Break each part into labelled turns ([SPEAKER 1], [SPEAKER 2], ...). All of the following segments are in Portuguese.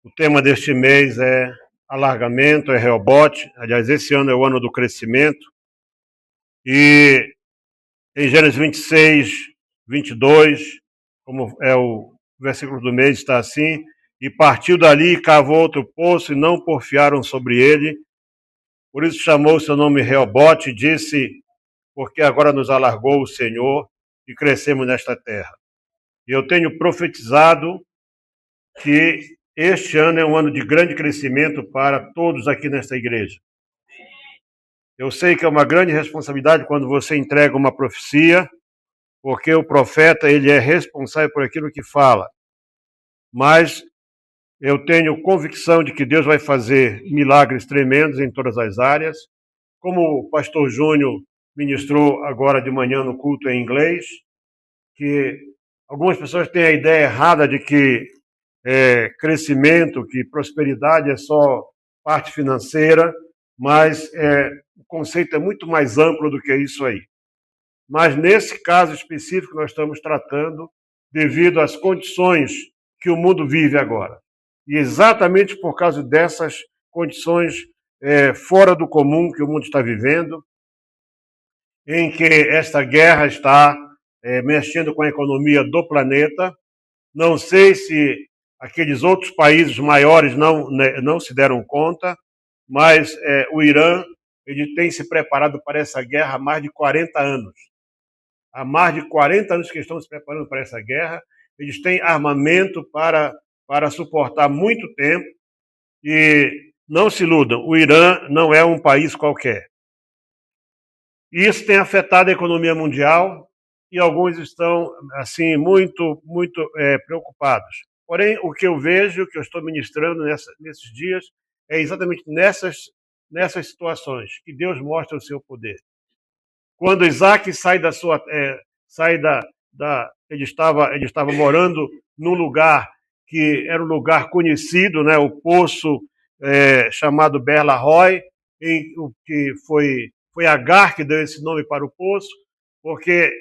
[SPEAKER 1] O tema deste mês é alargamento, é Rehobote. Aliás, esse ano é o ano do crescimento. E em Gênesis 26, 22, como é o versículo do mês, está assim: e partiu dali e cavou outro poço e não porfiaram sobre ele. Por isso chamou seu nome Rehobote e disse, porque agora nos alargou o Senhor e crescemos nesta terra. E eu tenho profetizado que este ano é um ano de grande crescimento para todos aqui nesta igreja. Eu sei que é uma grande responsabilidade quando você entrega uma profecia, porque o profeta ele é responsável por aquilo que fala. Mas eu tenho convicção de que Deus vai fazer milagres tremendos em todas as áreas. Como o pastor Júnior ministrou agora de manhã no culto em inglês, que algumas pessoas têm a ideia errada de que crescimento, que prosperidade é só parte financeira, mas o conceito é muito mais amplo do que isso aí. Mas nesse caso específico nós estamos tratando devido às condições que o mundo vive agora. E exatamente por causa dessas condições fora do comum que o mundo está vivendo, em que esta guerra está mexendo com a economia do planeta. Não sei se aqueles outros países maiores não se deram conta, mas o Irã ele tem se preparado para essa guerra há mais de 40 anos. Há mais de 40 anos que estão se preparando para essa guerra. Eles têm armamento para suportar muito tempo. E não se iludam, o Irã não é um país qualquer. E isso tem afetado a economia mundial e alguns estão assim muito preocupados. Porém, o que eu vejo, que eu estou ministrando nesses dias, é exatamente nessas situações que Deus mostra o seu poder. Quando Isaac sai da sua ele estava morando num lugar que era um lugar conhecido, né, o poço chamado Beer-Lahai, que foi Agar que deu esse nome para o poço, porque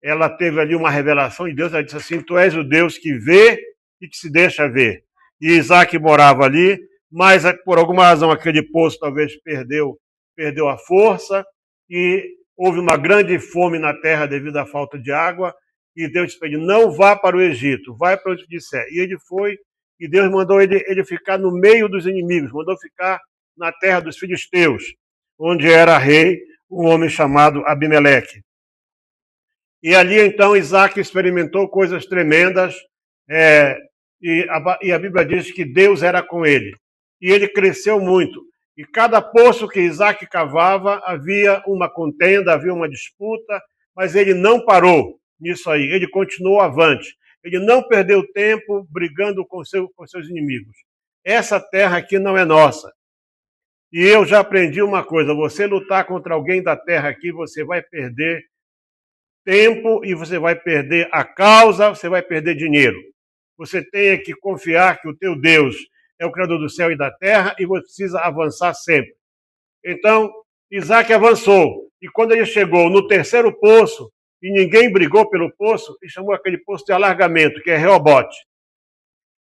[SPEAKER 1] ela teve ali uma revelação de Deus. Ela disse assim: tu és o Deus que vê e que se deixa ver. E Isaac morava ali, mas por alguma razão aquele poço talvez perdeu a força e houve uma grande fome na terra devido à falta de água. E Deus disse para ele: não vá para o Egito, vai para onde disser. E ele foi, e Deus mandou ele ficar no meio dos inimigos, mandou ficar na terra dos filisteus, onde era rei um homem chamado Abimeleque. E ali, então, Isaac experimentou coisas tremendas, e a Bíblia diz que Deus era com ele. E ele cresceu muito. E cada poço que Isaac cavava, havia uma contenda, havia uma disputa, mas ele não parou nisso aí, ele continuou avante. Ele não perdeu tempo brigando com seus inimigos. Essa terra aqui não é nossa. E eu já aprendi uma coisa: você lutar contra alguém da terra aqui, você vai perder tempo e você vai perder a causa, você vai perder dinheiro. Você tem que confiar que o teu Deus é o Criador do céu e da terra e você precisa avançar sempre. Então, Isaac avançou. E quando ele chegou no terceiro poço, e ninguém brigou pelo poço, ele chamou aquele poço de alargamento, que é Rehobote.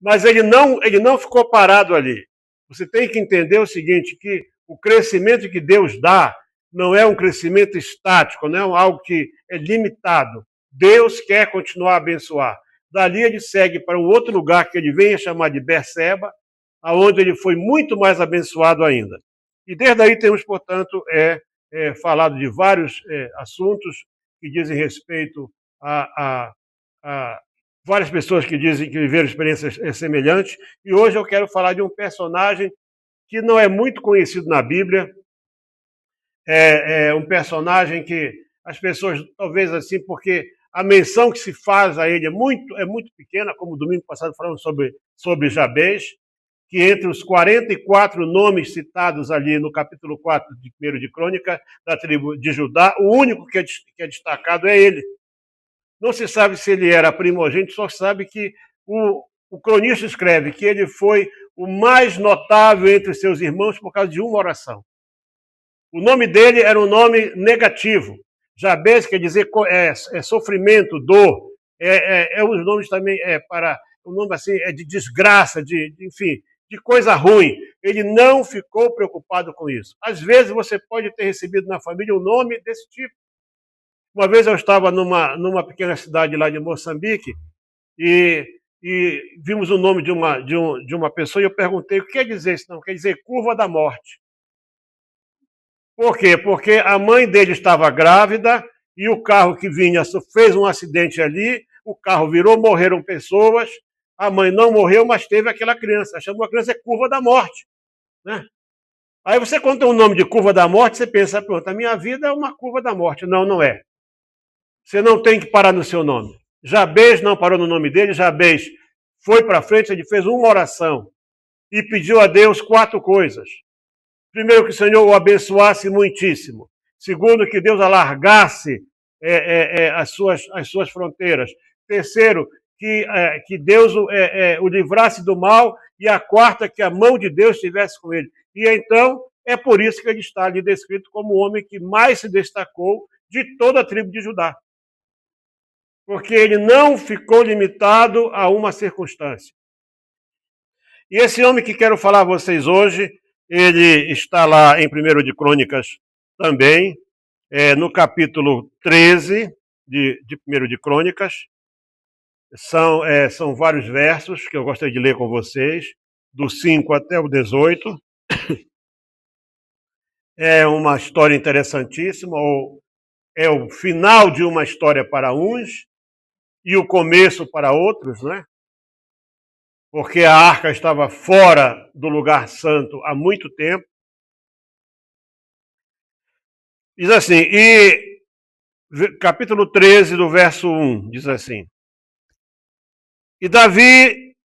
[SPEAKER 1] Mas ele não ficou parado ali. Você tem que entender o seguinte, que o crescimento que Deus dá não é um crescimento estático, não é algo que é limitado. Deus quer continuar a abençoar. Dali ele segue para um outro lugar que ele vem a chamar de Berseba, aonde ele foi muito mais abençoado ainda. E desde aí temos, portanto, falado de vários assuntos que dizem respeito a várias pessoas que dizem que viveram experiências semelhantes. E hoje eu quero falar de um personagem que não é muito conhecido na Bíblia. É um personagem que as pessoas, talvez assim, porque a menção que se faz a ele é muito pequena, como domingo passado falamos sobre Jabez, que entre os 44 nomes citados ali no capítulo 4 de 1 de Crônica, da tribo de Judá, o único que é destacado é ele. Não se sabe se ele era primogênito, só se sabe que o cronista escreve que ele foi o mais notável entre seus irmãos por causa de uma oração. O nome dele era um nome negativo. Jabez quer dizer sofrimento, dor. Os nomes também para o nome assim é de desgraça, enfim. de coisa ruim. Ele não ficou preocupado com isso. Às vezes você pode ter recebido na família um nome desse tipo. Uma vez eu estava numa pequena cidade lá de Moçambique e vimos o nome de uma pessoa e eu perguntei o que quer dizer isso. Não, quer dizer curva da morte. Por quê? Porque a mãe dele estava grávida e o carro que vinha fez um acidente ali, o carro virou, morreram pessoas, a mãe não morreu, mas teve aquela criança. Chamou a criança de curva da morte. Né? Aí você conta o nome de curva da morte, você pensa, pronto, a minha vida é uma curva da morte. Não, não é. Você não tem que parar no seu nome. Jabez não parou no nome dele, Jabez foi para frente, ele fez uma oração e pediu a Deus 4 coisas. Primeiro, que o Senhor o abençoasse muitíssimo. Segundo, que Deus alargasse as suas fronteiras. Terceiro, que Deus o livrasse do mal. E a quarta, que a mão de Deus estivesse com ele. E então, é por isso que ele está ali descrito como o homem que mais se destacou de toda a tribo de Judá. Porque ele não ficou limitado a uma circunstância. E esse homem que quero falar a vocês hoje, ele está lá em 1 de Crônicas também, no capítulo 13 de 1 de Crônicas. São vários versos que eu gostaria de ler com vocês, do 5 até o 18. É uma história interessantíssima, é o final de uma história para uns e o começo para outros, né? Porque a arca estava fora do lugar santo há muito tempo. Diz assim, e capítulo 13, do verso 1, diz assim: E Davi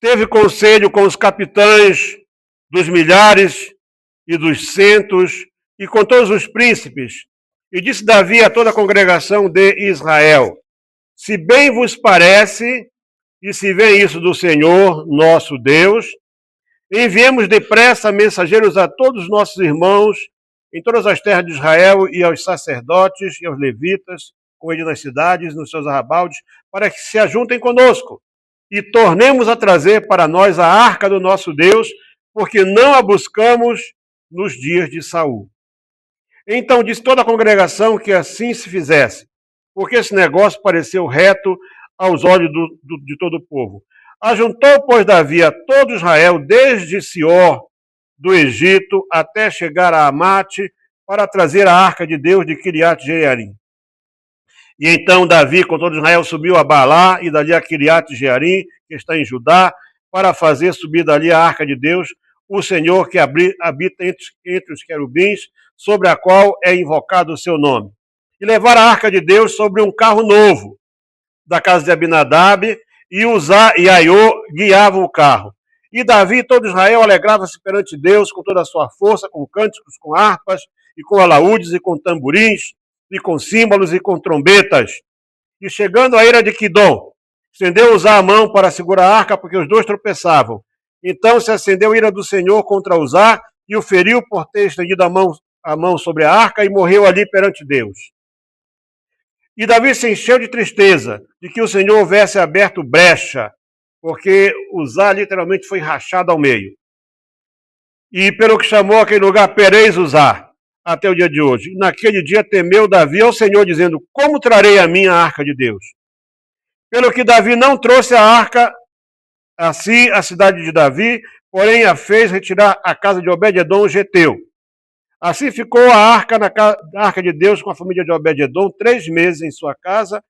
[SPEAKER 1] teve conselho com os capitães dos milhares e dos centos e com todos os príncipes. E disse Davi a toda a congregação de Israel: Se bem vos parece, e se vem isso do Senhor, nosso Deus, enviemos depressa mensageiros a todos os nossos irmãos em todas as terras de Israel e aos sacerdotes e aos levitas, com eles nas cidades, nos seus arrabaldes, para que se ajuntem conosco e tornemos a trazer para nós a arca do nosso Deus, porque não a buscamos nos dias de Saul. Então disse toda a congregação que assim se fizesse, porque esse negócio pareceu reto aos olhos de todo o povo. Ajuntou, pois, Davi a todo Israel, desde Sior, do Egito, até chegar a Amate, para trazer a arca de Deus de Kiriat-Jearim. E então Davi, com todo Israel, subiu a Balá, e dali a Kiriat-Jearim, que está em Judá, para fazer subir dali a arca de Deus, o Senhor que habita entre os querubins, sobre a qual é invocado o seu nome. E levar a arca de Deus sobre um carro novo, da casa de Abinadab, e Aiô guiavam o carro. E Davi e todo Israel alegrava-se perante Deus com toda a sua força, com cânticos, com harpas, e com alaúdes, e com tamborins, e com símbolos, e com trombetas. E chegando à ira de Quidom, estendeu Uzá a mão para segurar a arca, porque os dois tropeçavam. Então se acendeu a ira do Senhor contra Uzá, e o feriu por ter estendido a mão sobre a arca, e morreu ali perante Deus. E Davi se encheu de tristeza de que o Senhor houvesse aberto brecha, porque Uzá literalmente foi rachado ao meio. E pelo que chamou aquele lugar Perez Uzá, até o dia de hoje. E naquele dia temeu Davi ao Senhor, dizendo: Como trarei a minha arca de Deus? Pelo que Davi não trouxe a arca a si, a cidade de Davi, porém a fez retirar a casa de Obed-edom, o geteu. Assim ficou a arca de Deus com a família de Obed-edom 3 meses em sua casa,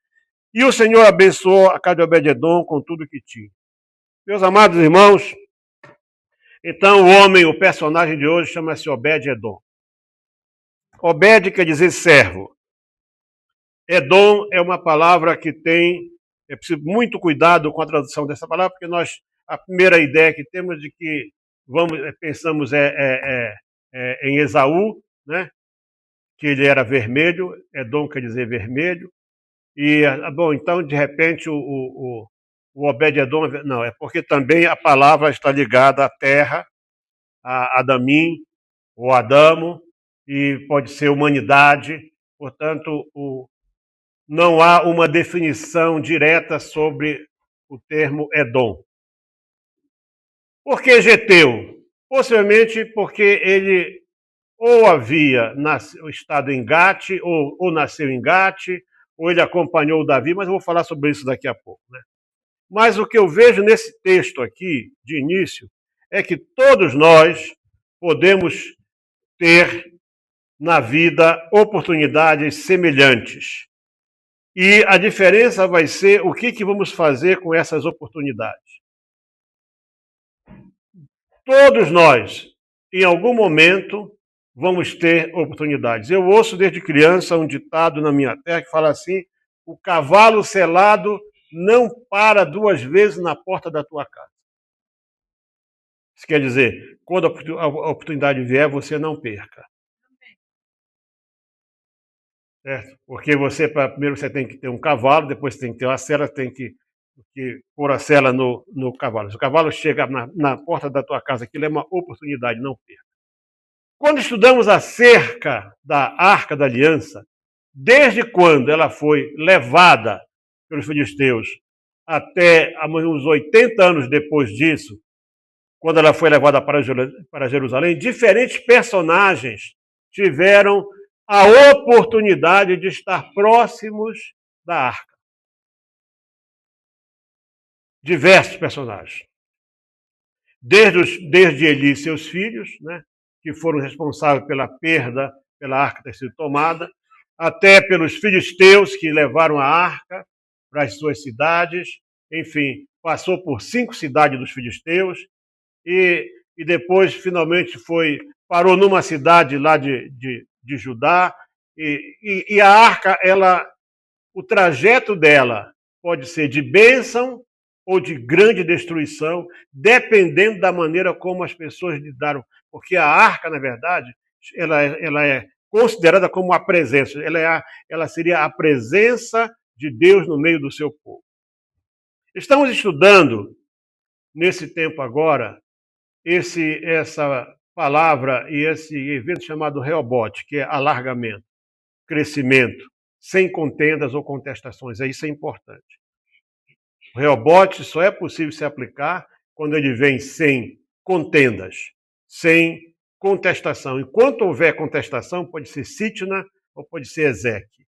[SPEAKER 1] e o Senhor abençoou a casa de Obed-edom com tudo que tinha. Meus amados irmãos, então o personagem de hoje chama-se Obed-edom. Obed quer dizer servo. Edom é uma palavra que é preciso muito cuidado com a tradução dessa palavra, porque a primeira ideia que temos de que pensamos em Esaú, né? Que ele era vermelho, Edom quer dizer vermelho, e, então, de repente, o Obed-edom, não, é porque também a palavra está ligada à terra, a Adamim, ou Adamo, e pode ser humanidade, portanto, não há uma definição direta sobre o termo Edom. Por que Geteu? Possivelmente porque ele ou havia estado em Gate, ou nasceu em Gate, ou ele acompanhou Davi, mas eu vou falar sobre isso daqui a pouco, né? Mas o que eu vejo nesse texto aqui, de início, é que todos nós podemos ter na vida oportunidades semelhantes. E a diferença vai ser o que vamos fazer com essas oportunidades. Todos nós, em algum momento, vamos ter oportunidades. Eu ouço desde criança um ditado na minha terra que fala assim: o cavalo selado não para duas vezes na porta da tua casa. Isso quer dizer, quando a oportunidade vier, você não perca. Certo? Porque primeiro você tem que ter um cavalo, depois você tem que ter uma sela, tem que pôr a sela no cavalo. Se o cavalo chega na porta da tua casa, aquilo é uma oportunidade, não perca. Quando estudamos acerca da Arca da Aliança, desde quando ela foi levada pelos filisteus até uns 80 anos depois disso, quando ela foi levada para Jerusalém, diferentes personagens tiveram a oportunidade de estar próximos da arca. Diversos personagens. Desde Eli e seus filhos, né, que foram responsáveis pela perda, pela arca ter sido tomada, até pelos filisteus que levaram a arca para as suas cidades, enfim, passou por 5 cidades dos filisteus, e depois finalmente parou numa cidade lá de Judá, e a arca, o trajeto dela pode ser de bênção ou de grande destruição, dependendo da maneira como as pessoas lidaram, porque a arca, na verdade, ela é considerada como a presença, ela seria a presença de Deus no meio do seu povo. Estamos estudando, nesse tempo agora, essa palavra e esse evento chamado Rehobote, que é alargamento, crescimento, sem contendas ou contestações. Isso é importante. O Rehobote só é possível se aplicar quando ele vem sem contendas, sem contestação. Enquanto houver contestação, pode ser Sitna ou pode ser Ezeque.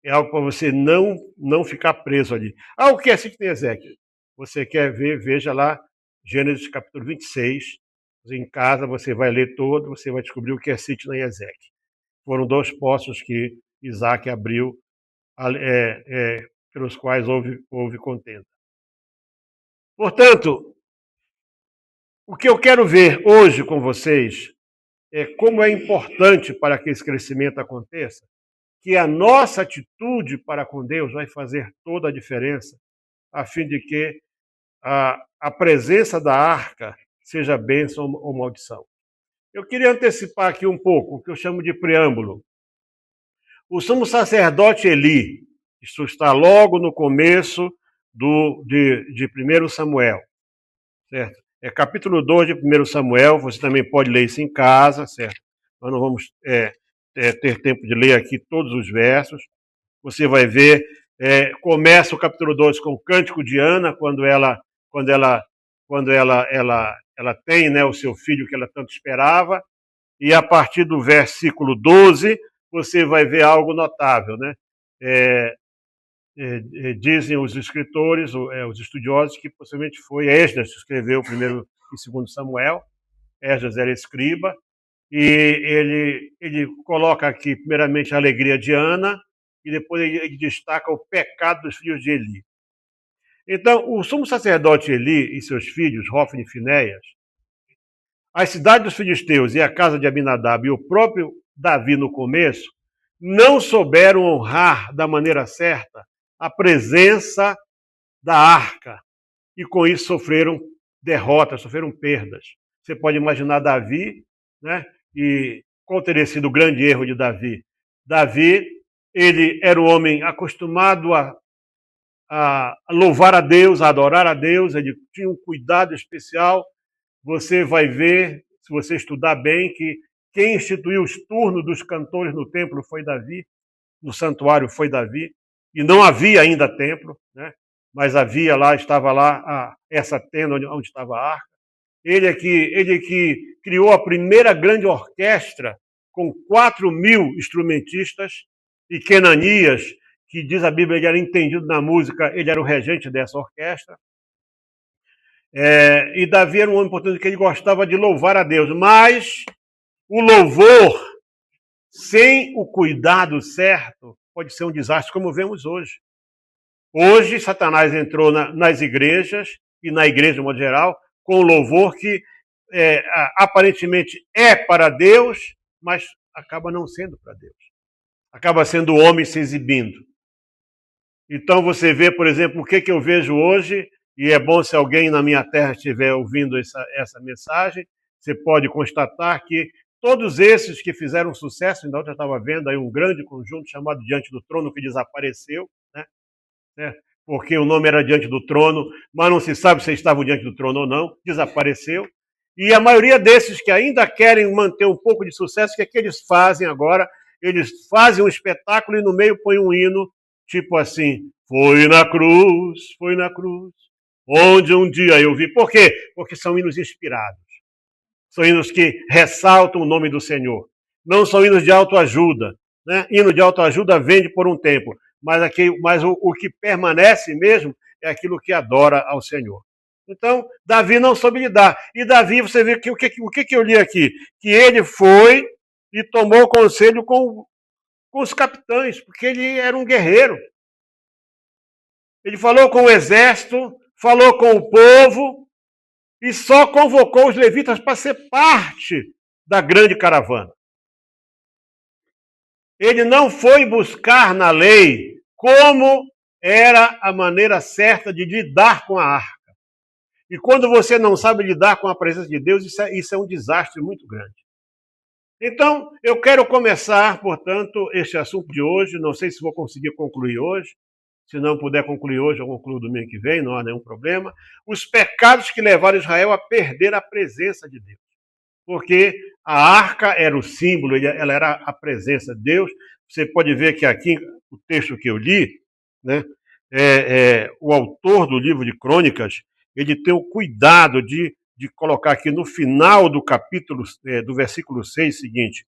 [SPEAKER 1] É algo para você não ficar preso ali. O que é Sitna e Ezeque? Você quer ver, veja lá Gênesis capítulo 26. Em casa você vai ler todo, você vai descobrir o que é Sitna e Ezeque. Foram 2 poços que Isaac abriu, pelos quais houve contenda. Portanto, o que eu quero ver hoje com vocês é como é importante para que esse crescimento aconteça, que a nossa atitude para com Deus vai fazer toda a diferença, a fim de que a presença da arca seja bênção ou maldição. Eu queria antecipar aqui um pouco o que eu chamo de preâmbulo. O sumo sacerdote Eli, isso está logo no começo de 1 Samuel, certo? É capítulo 2 de 1 Samuel, você também pode ler isso em casa, certo? Nós não vamos ter tempo de ler aqui todos os versos. Você vai ver, começa o capítulo 2 com o cântico de Ana, quando ela tem, né, o seu filho que ela tanto esperava, e a partir do versículo 12, você vai ver algo notável, né? Dizem os escritores, os estudiosos, que possivelmente foi Esdras que escreveu o 1º e 2º Samuel. Esdras era escriba, e ele coloca aqui, primeiramente, a alegria de Ana, e depois ele destaca o pecado dos filhos de Eli. Então, o sumo sacerdote Eli e seus filhos, Hofni e Finéias, as cidades dos filisteus e a casa de Abinadab e o próprio Davi no começo, não souberam honrar da maneira certa a presença da arca, e com isso sofreram derrotas, sofreram perdas. Você pode imaginar Davi, né? E qual teria sido o grande erro de Davi? Davi, ele era um homem acostumado a louvar a Deus, a adorar a Deus, ele tinha um cuidado especial. Você vai ver, se você estudar bem, que quem instituiu os turnos dos cantores no templo foi Davi, no santuário foi Davi, e não havia ainda templo, né? Mas estava lá essa tenda onde estava a arca. ele que criou a primeira grande orquestra com 4.000 instrumentistas, e Kenanias, que diz a Bíblia, ele era entendido na música, ele era o regente dessa orquestra. E Davi era um homem, portanto, que ele gostava de louvar a Deus, mas o louvor sem o cuidado certo pode ser um desastre, como vemos hoje. Hoje, Satanás entrou nas igrejas, e na igreja de modo geral, com louvor que aparentemente é para Deus, mas acaba não sendo para Deus. Acaba sendo o homem se exibindo. Então você vê, por exemplo, o que eu vejo hoje, e é bom se alguém na minha terra estiver ouvindo essa mensagem, você pode constatar que todos esses que fizeram sucesso, ainda ontem eu estava vendo aí um grande conjunto chamado Diante do Trono, que desapareceu, né? Porque o nome era Diante do Trono, mas não se sabe se estavam diante do trono ou não, desapareceu. E a maioria desses que ainda querem manter um pouco de sucesso, o que é que eles fazem agora? Eles fazem um espetáculo e no meio põem um hino, tipo assim, foi na cruz, onde um dia eu vi. Por quê? Porque são hinos inspirados. São hinos que ressaltam o nome do Senhor. Não são hinos de autoajuda. Né? Hino de autoajuda vende por um tempo, mas o que permanece mesmo é aquilo que adora ao Senhor. Então, Davi não soube lidar. E Davi, você vê que o que eu li aqui? Que ele foi e tomou conselho com os capitães, porque ele era um guerreiro. Ele falou com o exército, falou com o povo e só convocou os levitas para ser parte da grande caravana. Ele não foi buscar na lei como era a maneira certa de lidar com a arca. E quando você não sabe lidar com a presença de Deus, isso é um desastre muito grande. Então, eu quero começar, portanto, este assunto de hoje. Não sei se vou conseguir concluir hoje. Se não puder concluir hoje, eu concluo domingo que vem, não há nenhum problema. Os pecados que levaram Israel a perder a presença de Deus. Porque a arca era o símbolo, ela era a presença de Deus. Você pode ver que aqui, o texto que eu li, né, o autor do livro de Crônicas, ele tem o cuidado de colocar aqui no final do capítulo, do versículo 6, seguinte: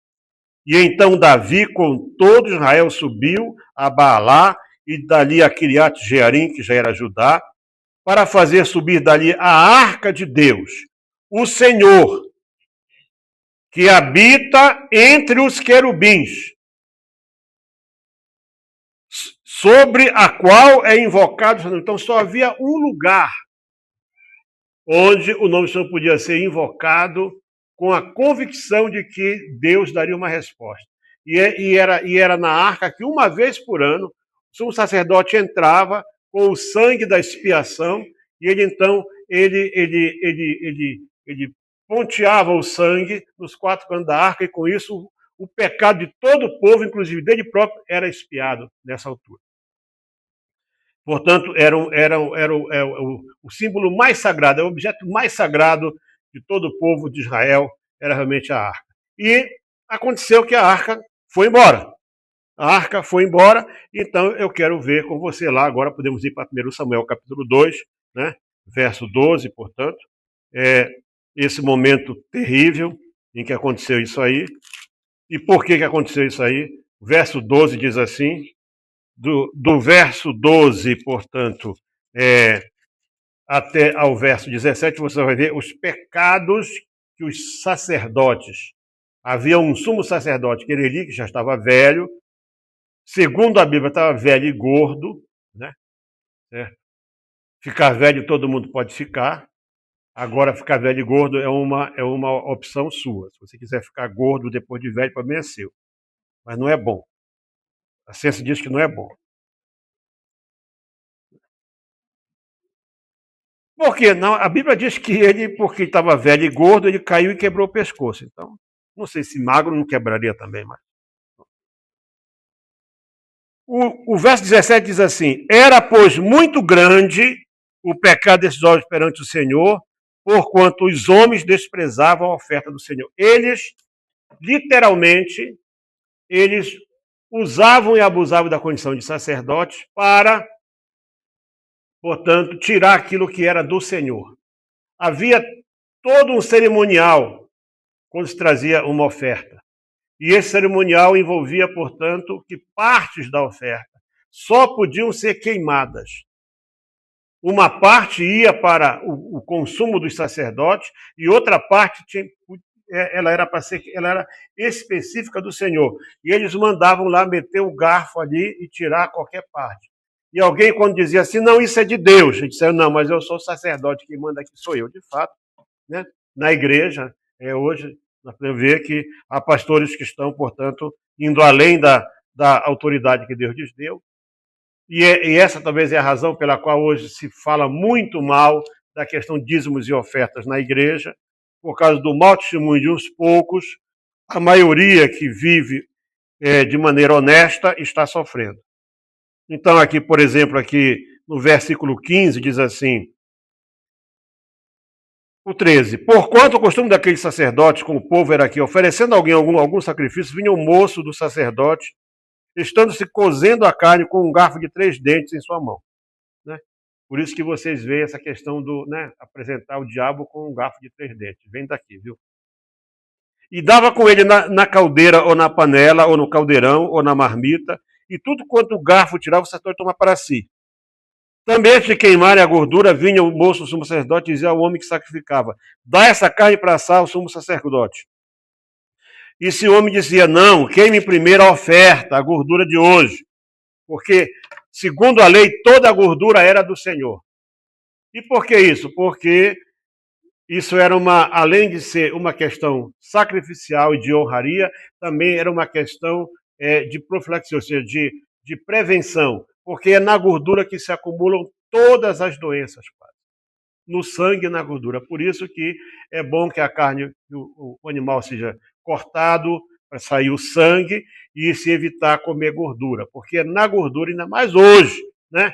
[SPEAKER 1] e então Davi, com todo Israel, subiu a Baalá, e dali a Kiriat Jearim, que já era Judá, para fazer subir dali a arca de Deus, o Senhor, que habita entre os querubins, sobre a qual é invocado. Então só havia um lugar onde o nome do Senhor podia ser invocado com a convicção de que Deus daria uma resposta. E era na arca que uma vez por ano o sumo sacerdote entrava com o sangue da expiação, e ele então ponteava o sangue nos quatro cantos da arca, e com isso o pecado de todo o povo, inclusive dele próprio, era expiado nessa altura. Portanto, era o símbolo mais sagrado, é o objeto mais sagrado de todo o povo de Israel, era realmente a arca. E aconteceu que a arca foi embora. A arca foi embora, então eu quero ver com você lá, agora podemos ir para 1 Samuel capítulo 2, né, verso 12, portanto, esse momento terrível em que aconteceu isso aí. E por que aconteceu isso aí? O verso 12 diz assim, do verso 12, portanto, até ao verso 17, você vai ver os pecados que os sacerdotes, havia um sumo sacerdote, que Eli, que já estava velho, segundo a Bíblia, estava velho e gordo, né? Ficar velho todo mundo pode ficar, agora ficar velho e gordo é uma opção sua. Se você quiser ficar gordo depois de velho, para mim é seu, mas não é bom. A ciência diz que não é bom. Por quê? Não, a Bíblia diz que ele, porque estava velho e gordo, ele caiu e quebrou o pescoço. Então, não sei se magro não quebraria também, mas... O verso 17 diz assim: era, pois, muito grande o pecado desses homens perante o Senhor, porquanto os homens desprezavam a oferta do Senhor. Eles, literalmente, eles usavam e abusavam da condição de sacerdotes para, portanto, tirar aquilo que era do Senhor. Havia todo um cerimonial quando se trazia uma oferta. E esse cerimonial envolvia, portanto, que partes da oferta só podiam ser queimadas. Uma parte ia para o consumo dos sacerdotes e outra parte ela era específica do Senhor. E eles mandavam lá meter o garfo ali e tirar qualquer parte. E alguém, quando dizia assim, não, isso é de Deus, ele disse, não, mas eu sou o sacerdote, quem manda aqui sou eu. De fato, né? Na igreja, hoje, nós podemos ver que há pastores que estão, portanto, indo além da autoridade que Deus lhes deu. E essa talvez é a razão pela qual hoje se fala muito mal da questão de dízimos e ofertas na igreja, por causa do mau testemunho de uns poucos, a maioria que vive de maneira honesta está sofrendo. Então, aqui, por exemplo, aqui no versículo 15, diz assim, o 13, porquanto o costume daqueles sacerdotes com o povo era que, oferecendo a alguém algum sacrifício, vinha o moço do sacerdote, estando se cozendo a carne com um garfo de 3 dentes em sua mão. Né? Por isso que vocês veem essa questão do apresentar o diabo com um garfo de 3 dentes. Vem daqui, viu? E dava com ele na caldeira, ou na panela, ou no caldeirão, ou na marmita, e tudo quanto o garfo tirava, o sacerdote tomava para si. Também, antes de queimarem a gordura, vinha o moço, o sumo sacerdote, e dizia ao homem que sacrificava, dá essa carne para assar ao sumo sacerdote. E se o homem dizia, não, queime primeiro a oferta, a gordura de hoje, porque, segundo a lei, toda a gordura era do Senhor. E por que isso? Porque isso era além de ser uma questão sacrificial e de honraria, também era uma questão de profilaxia, ou seja, de prevenção, porque é na gordura que se acumulam todas as doenças, no sangue e na gordura. Por isso que é bom que a carne, o animal seja cortado para sair o sangue e se evitar comer gordura, porque é na gordura, ainda mais hoje, né?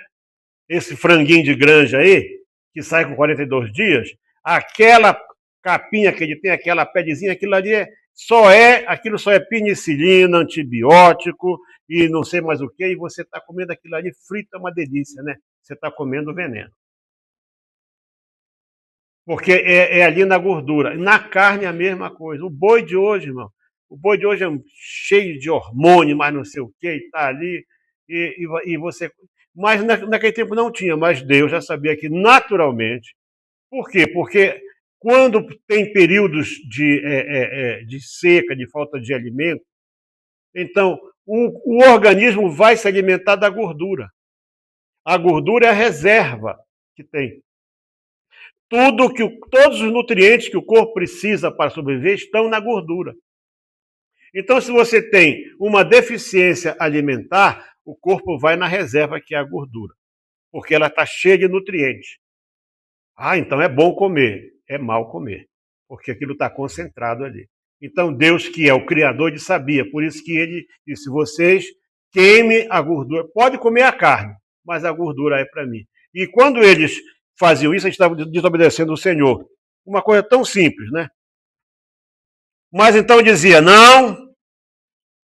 [SPEAKER 1] Esse franguinho de granja aí, que sai com 42 dias, aquela capinha que ele tem, aquela pedezinha, aquilo só é penicilina, antibiótico e não sei mais o que, e você está comendo aquilo ali frito, é uma delícia, né? Você está comendo veneno. Porque é ali na gordura. Na carne é a mesma coisa. O boi de hoje, irmão, o boi de hoje é cheio de hormônio, mas não sei o que, e tá ali, e você... Mas naquele tempo não tinha, mas Deus já sabia que naturalmente. Por quê? Porque quando tem períodos de seca, de falta de alimento, então o organismo vai se alimentar da gordura. A gordura é a reserva que tem. Todos os nutrientes que o corpo precisa para sobreviver estão na gordura. Então, se você tem uma deficiência alimentar, o corpo vai na reserva, que é a gordura, porque ela está cheia de nutrientes. Então é bom comer. É mal comer, porque aquilo está concentrado ali. Então, Deus, que é o Criador, ele sabia, por isso que ele disse, vocês queimem a gordura. Pode comer a carne, mas a gordura é para mim. E quando eles faziam isso, a gente estava desobedecendo o Senhor. Uma coisa tão simples, né? Mas então dizia, não,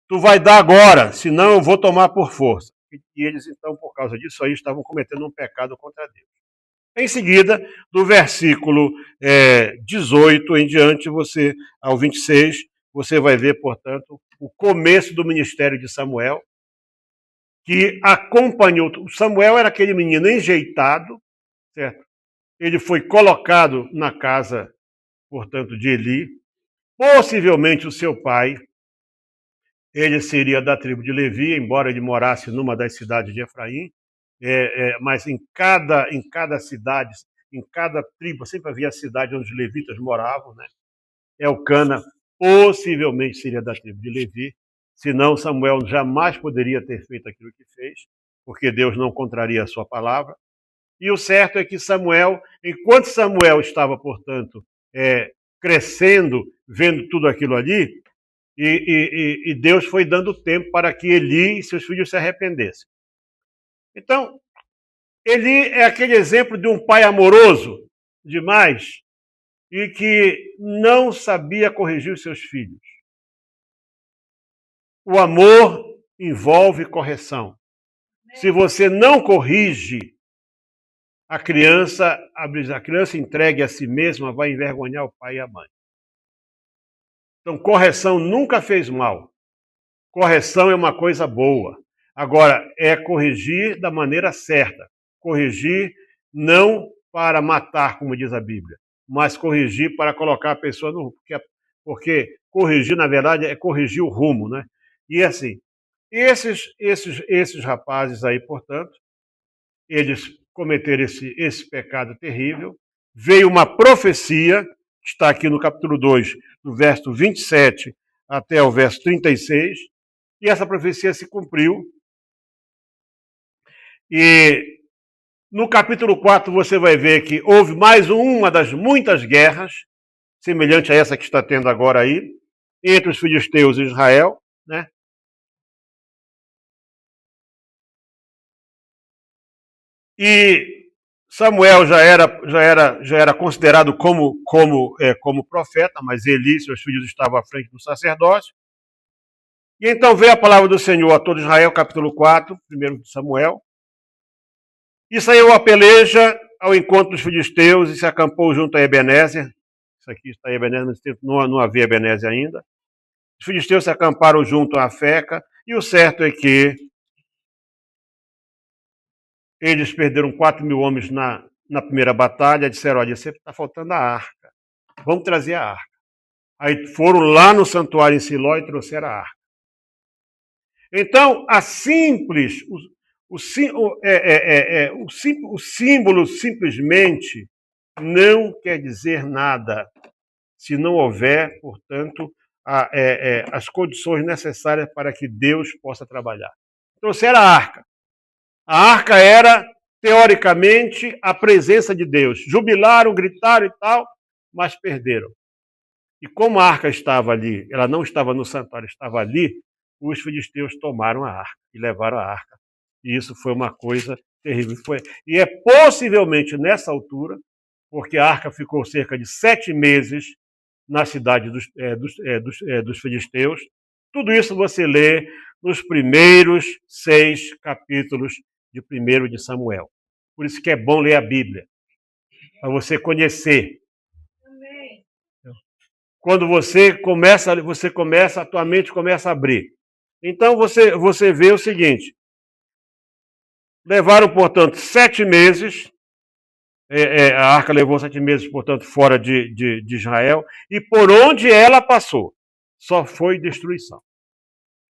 [SPEAKER 1] tu vai dar agora, senão eu vou tomar por força. E eles, então, por causa disso aí, estavam cometendo um pecado contra Deus. Em seguida, do versículo 18 em diante, ao 26, você vai ver, portanto, o começo do ministério de Samuel, que acompanhou. Samuel era aquele menino enjeitado, certo? Ele foi colocado na casa, portanto, de Eli. Possivelmente o seu pai, ele seria da tribo de Levi, embora ele morasse numa das cidades de Efraim, mas em cada cidade, em cada tribo, sempre havia a cidade onde os levitas moravam, né? Elcana possivelmente seria da tribo de Levi, senão Samuel jamais poderia ter feito aquilo que fez, porque Deus não contraria a sua palavra. E o certo é que Samuel, enquanto Samuel estava, portanto, crescendo, vendo tudo aquilo ali, e Deus foi dando tempo para que Eli e seus filhos se arrependessem. Então, Eli é aquele exemplo de um pai amoroso demais e que não sabia corrigir os seus filhos. O amor envolve correção. Se você não corrige, a criança entregue a si mesma vai envergonhar o pai e a mãe. Então, correção nunca fez mal. Correção é uma coisa boa. Agora, é corrigir da maneira certa. Corrigir não para matar, como diz a Bíblia, mas corrigir para colocar a pessoa no rumo. Porque corrigir, na verdade, é corrigir o rumo, né? E assim, esses rapazes aí, portanto, eles cometeram esse pecado terrível. Veio uma profecia, que está aqui no capítulo 2, do verso 27 até o verso 36, e essa profecia se cumpriu. E no capítulo 4 você vai ver que houve mais uma das muitas guerras, semelhante a essa que está tendo agora aí, entre os filisteus e Israel, né? E Samuel já era considerado como profeta, mas Eli e seus filhos estavam à frente do sacerdócio. E então veio a palavra do Senhor a todo Israel, capítulo 4, primeiro de Samuel. E saiu a peleja ao encontro dos filisteus e se acampou junto a Ebenezer. Isso aqui está em Ebenezer, nesse tempo não havia Ebenezer ainda. Os filisteus se acamparam junto a Afeca, e o certo é que eles perderam 4.000 homens na primeira batalha, disseram, olha, sempre está faltando a arca, vamos trazer a arca. Aí foram lá no santuário em Siló e trouxeram a arca. Então, o símbolo simplesmente não quer dizer nada se não houver, portanto, as condições necessárias para que Deus possa trabalhar. Trouxeram a arca. A arca era, teoricamente, a presença de Deus. Jubilaram, gritaram e tal, mas perderam. E como a arca estava ali, ela não estava no santuário, estava ali, os filisteus tomaram a arca e levaram a arca. E isso foi uma coisa terrível. E é possivelmente nessa altura, porque a arca ficou cerca de 7 meses na cidade dos filisteus. Tudo isso você lê nos primeiros 6 capítulos de 1 de Samuel. Por isso que é bom ler a Bíblia, para você conhecer. Quando você começa, a tua mente começa a abrir. Então você vê o seguinte: levaram, portanto, 7 meses, a arca levou 7 meses, portanto, fora de Israel, e por onde ela passou, só foi destruição.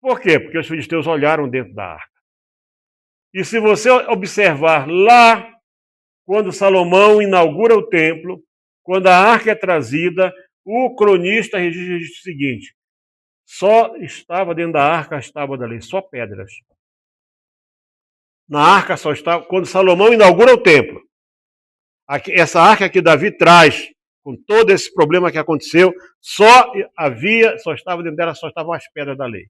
[SPEAKER 1] Por quê? Porque os filisteus olharam dentro da arca. E se você observar lá, quando Salomão inaugura o templo, quando a arca é trazida, o cronista registra o seguinte: só estava dentro da arca as tábuas da lei, só pedras. Na arca só estava, quando Salomão inaugura o templo, essa arca que Davi traz, com todo esse problema que aconteceu, só estava dentro dela, só estavam as pedras da lei.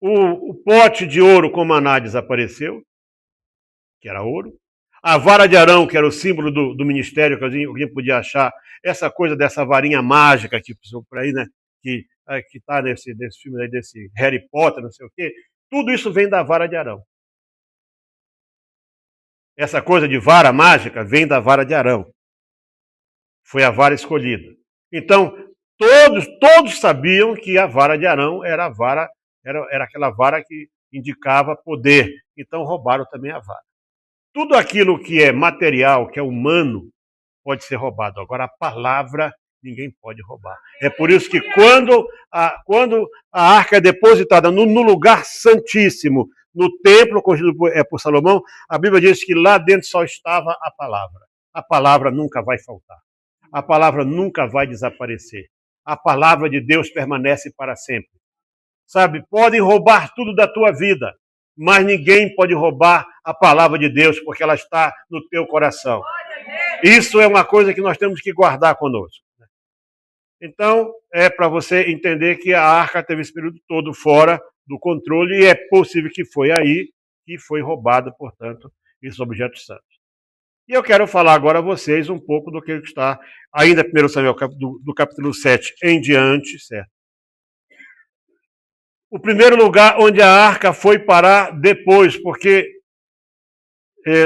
[SPEAKER 1] O pote de ouro com maná desapareceu, que era ouro. A vara de Arão, que era o símbolo do ministério, que alguém podia achar, essa coisa dessa varinha mágica que por aí, né? Que está nesse filme aí, desse Harry Potter, não sei o quê. Tudo isso vem da vara de Arão. Essa coisa de vara mágica vem da vara de Arão. Foi a vara escolhida. Então, todos sabiam que a vara de Arão era aquela vara que indicava poder. Então, roubaram também a vara. Tudo aquilo que é material, que é humano, pode ser roubado. Agora, a palavra, ninguém pode roubar. É por isso que quando a arca é depositada no lugar santíssimo, no templo construído por Salomão, a Bíblia diz que lá dentro só estava a palavra. A palavra nunca vai faltar. A palavra nunca vai desaparecer. A palavra de Deus permanece para sempre. Sabe, podem roubar tudo da tua vida, mas ninguém pode roubar a palavra de Deus, porque ela está no teu coração. Isso é uma coisa que nós temos que guardar conosco. Então, é para você entender que a arca teve esse período todo fora do controle, e é possível que foi aí que foi roubado, portanto, esses objetos santos. E eu quero falar agora a vocês um pouco do que está ainda 1 Samuel, do capítulo 7 em diante, certo? O primeiro lugar onde a arca foi parar depois, porque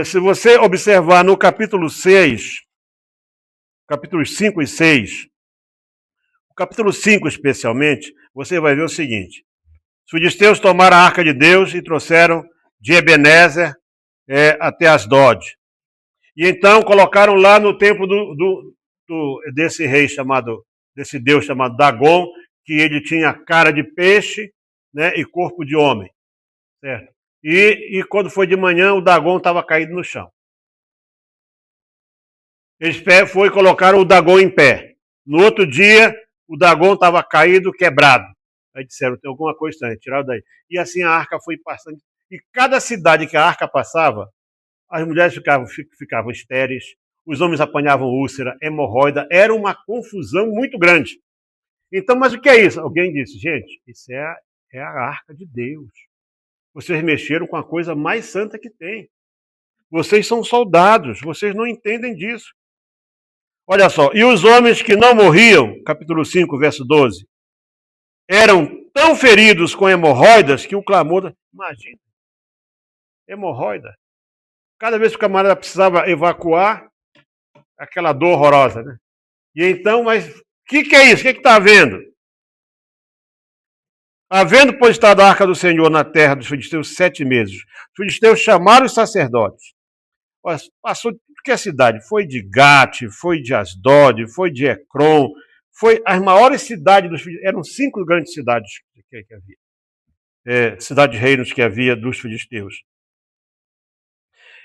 [SPEAKER 1] se você observar no capítulo 6, capítulos 5 e 6, o capítulo 5 especialmente, você vai ver o seguinte: os filisteus tomaram a arca de Deus e trouxeram de Ebenezer até Asdod. E então colocaram lá no templo desse rei chamado, desse deus chamado Dagon, que ele tinha cara de peixe, né, e corpo de homem. Certo? E quando foi de manhã, o Dagon estava caído no chão. Eles foram e colocaram o Dagon em pé. No outro dia, o Dagon estava caído, quebrado. Aí disseram, tem alguma coisa estranha, tiraram daí. E assim a arca foi passando. E cada cidade que a arca passava, as mulheres ficavam estéreis, os homens apanhavam úlcera, hemorroida, era uma confusão muito grande. Então, mas o que é isso? Alguém disse, gente, isso é a arca de Deus. Vocês mexeram com a coisa mais santa que tem. Vocês são soldados, vocês não entendem disso. Olha só, e os homens que não morriam, capítulo 5, verso 12, eram tão feridos com hemorroidas que o clamor... Imagina, hemorroida. Cada vez que o camarada precisava evacuar, aquela dor horrorosa, né? E então, mas o que é isso? O que está havendo? Havendo, pois, estado a arca do Senhor na terra dos filisteus 7 meses, os filisteus chamaram os sacerdotes. Passou de que a cidade? Foi de Gate, foi de Asdod, foi de Ecrom, foi as maiores cidades dos filisteus. Eram 5 grandes cidades que havia. Cidades-reinos que havia dos filisteus.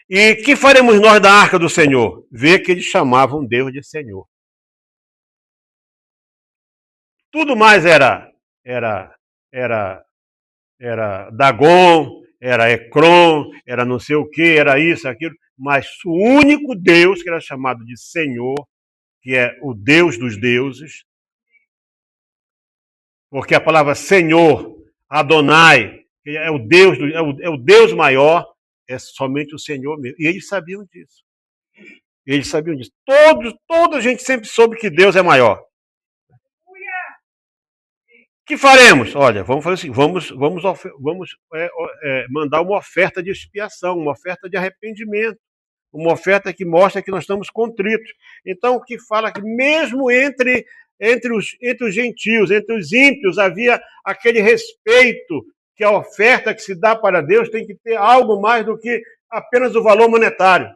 [SPEAKER 1] E que faremos nós da arca do Senhor? Vê que eles chamavam Deus de Senhor. Tudo mais era Dagon, era Ecrom, era não sei o que, era isso, aquilo. Mas o único Deus que era chamado de Senhor, que é o Deus dos deuses, porque a palavra Senhor, Adonai, é o Deus, é o Deus maior, é somente o Senhor mesmo. E eles sabiam disso. Eles sabiam disso. Toda a gente sempre soube que Deus é maior. O que faremos? Olha, vamos fazer assim, vamos mandar uma oferta de expiação, uma oferta de arrependimento, uma oferta que mostra que nós estamos contritos. Então, o que fala que mesmo entre os gentios, entre os ímpios, havia aquele respeito que a oferta que se dá para Deus tem que ter algo mais do que apenas o valor monetário.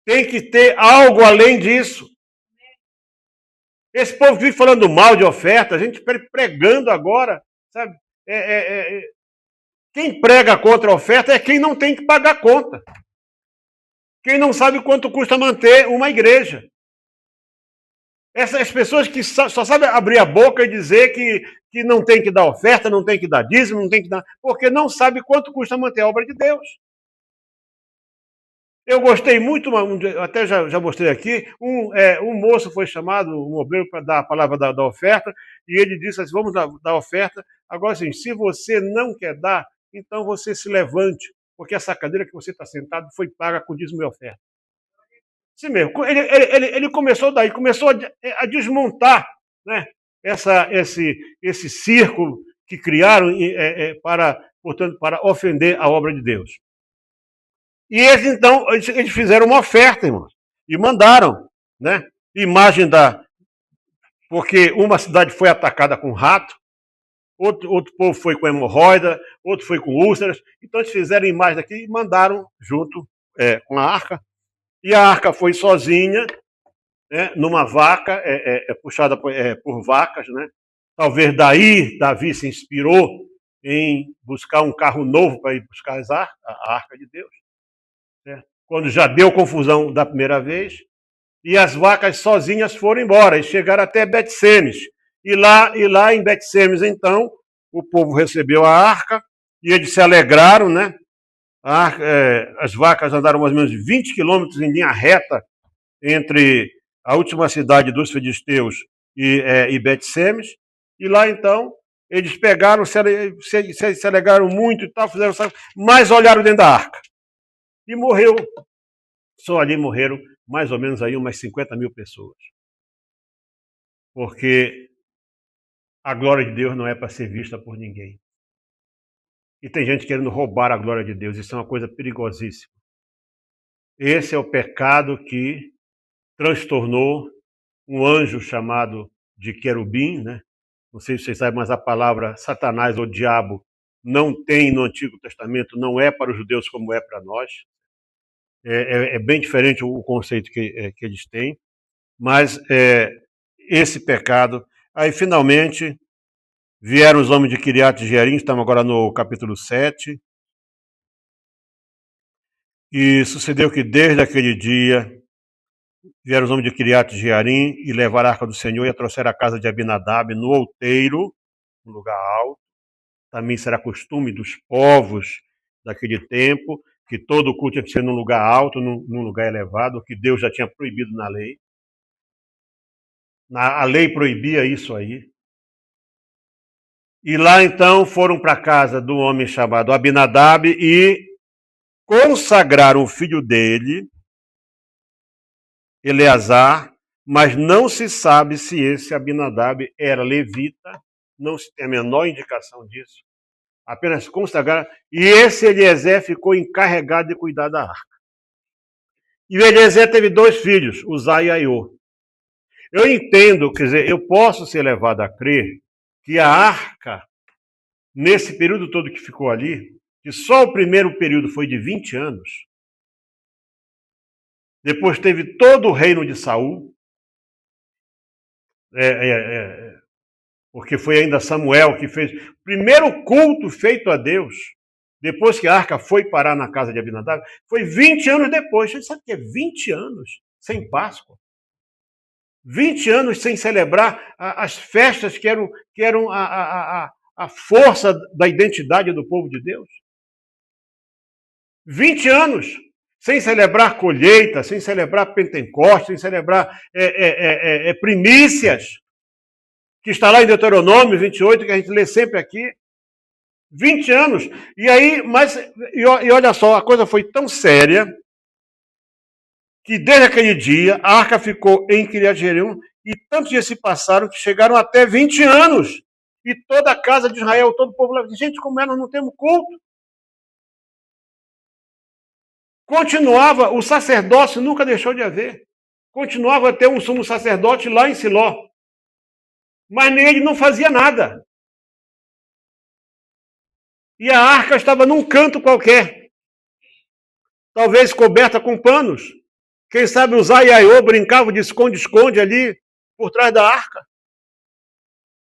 [SPEAKER 1] Tem que ter algo além disso. Esse povo vive falando mal de oferta, a gente pregando agora, sabe? Quem prega contra a oferta é quem não tem que pagar conta. Quem não sabe quanto custa manter uma igreja. Essas pessoas que só sabem abrir a boca e dizer que não tem que dar oferta, não tem que dar dízimo, não tem que dar... Porque não sabe quanto custa manter a obra de Deus. Eu gostei muito, até já mostrei aqui, um moço foi chamado, um obreiro, para dar a palavra da oferta, e ele disse assim, vamos dar oferta. Agora, assim, se você não quer dar, então você se levante, porque essa cadeira que você está sentado foi paga com dízimo e oferta. Assim mesmo. Ele começou daí, começou a desmontar, né, esse círculo que criaram portanto, para ofender a obra de Deus. E eles, então, eles fizeram uma oferta, irmãos, e mandaram, né? Imagem porque uma cidade foi atacada com rato, outro povo foi com hemorroida, outro foi com úlceras, então eles fizeram imagem daqui e mandaram junto com a arca, e a arca foi sozinha, né, numa vaca, puxada por vacas, né? Talvez daí Davi se inspirou em buscar um carro novo para ir buscar a arca de Deus. Quando já deu confusão da primeira vez, e as vacas sozinhas foram embora, e chegaram até Bet-Semes. E lá em Bet-Semes, então, o povo recebeu a arca, e eles se alegraram, né? As vacas andaram mais ou menos 20 quilômetros em linha reta entre a última cidade dos filisteus e Bet-Semes, e lá, então, eles pegaram, se alegraram muito e tal, mas olharam dentro da arca. E morreu. Só ali morreram mais ou menos aí umas 50 mil pessoas. Porque a glória de Deus não é para ser vista por ninguém. e tem gente querendo roubar a glória de Deus. Isso é uma coisa perigosíssima. Esse é o pecado que transtornou um anjo chamado de querubim, né? Não sei se vocês sabem, mas a palavra Satanás ou diabo não tem no Antigo Testamento, não é para os judeus como é para nós. É bem diferente o conceito que eles têm, mas esse pecado. Aí, finalmente, vieram os homens de Kiriat Jearim, estamos agora no capítulo 7, e sucedeu que desde aquele dia vieram os homens de Kiriat Jearim e levaram a arca do Senhor e a trouxeram à casa de Abinadab no outeiro, no lugar alto. Também será costume dos povos daquele tempo, que todo o culto tinha que ser num lugar alto, num lugar elevado, que Deus já tinha proibido na lei. A lei proibia isso aí. E lá então foram para a casa do homem chamado Abinadab e consagraram o filho dele, Eleazar, mas não se sabe se esse Abinadab era levita, não se tem a menor indicação disso. Apenas consagraram. E esse Eliezer ficou encarregado de cuidar da arca. E o Eliezer teve 2 filhos, Uzá e Aiô. Eu entendo, quer dizer, eu posso ser levado a crer que a arca, nesse período todo que ficou ali, que só o primeiro período foi de 20 anos, depois teve todo o reino de Saul, porque foi ainda Samuel que fez o primeiro culto feito a Deus, depois que a arca foi parar na casa de Abinadab, foi 20 anos depois. Você sabe o que é 20 anos sem Páscoa? 20 anos sem celebrar as festas que eram a força da identidade do povo de Deus. 20 anos sem celebrar colheita, sem celebrar Pentecostes, sem celebrar primícias, que está lá em Deuteronômio 28, que a gente lê sempre aqui. 20 anos. E aí, e olha só, a coisa foi tão séria que desde aquele dia a arca ficou em Kiriat Jearim e tantos dias se passaram que chegaram até 20 anos. E toda a casa de Israel, todo o povo lá, gente, como é, nós não temos culto. Continuava, o sacerdócio nunca deixou de haver. Continuava a ter um sumo sacerdote lá em Siló. Mas ele não fazia nada. E a arca estava num canto qualquer. Talvez coberta com panos. Quem sabe Uzá e Aiô brincavam de esconde-esconde ali por trás da arca.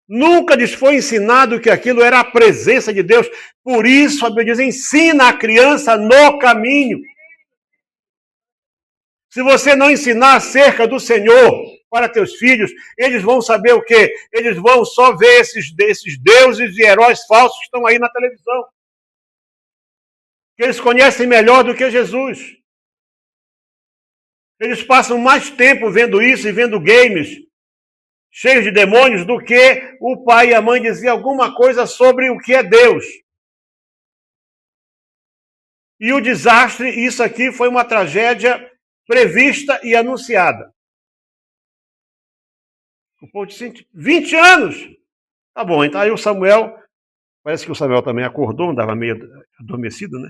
[SPEAKER 1] Nunca lhes foi ensinado que aquilo era a presença de Deus. Por isso a Bíblia diz, ensina a criança no caminho. Se você não ensinar acerca do Senhor para teus filhos, eles vão saber o quê? Eles vão só ver esses deuses e heróis falsos que estão aí na televisão. Que eles conhecem melhor do que Jesus. Eles passam mais tempo vendo isso e vendo games cheios de demônios do que o pai e a mãe diziam alguma coisa sobre o que é Deus. E o desastre, isso aqui foi uma tragédia prevista e anunciada. O povo disse, 20 anos. Tá bom, então aí o Samuel, parece que o Samuel também acordou, andava meio adormecido, né?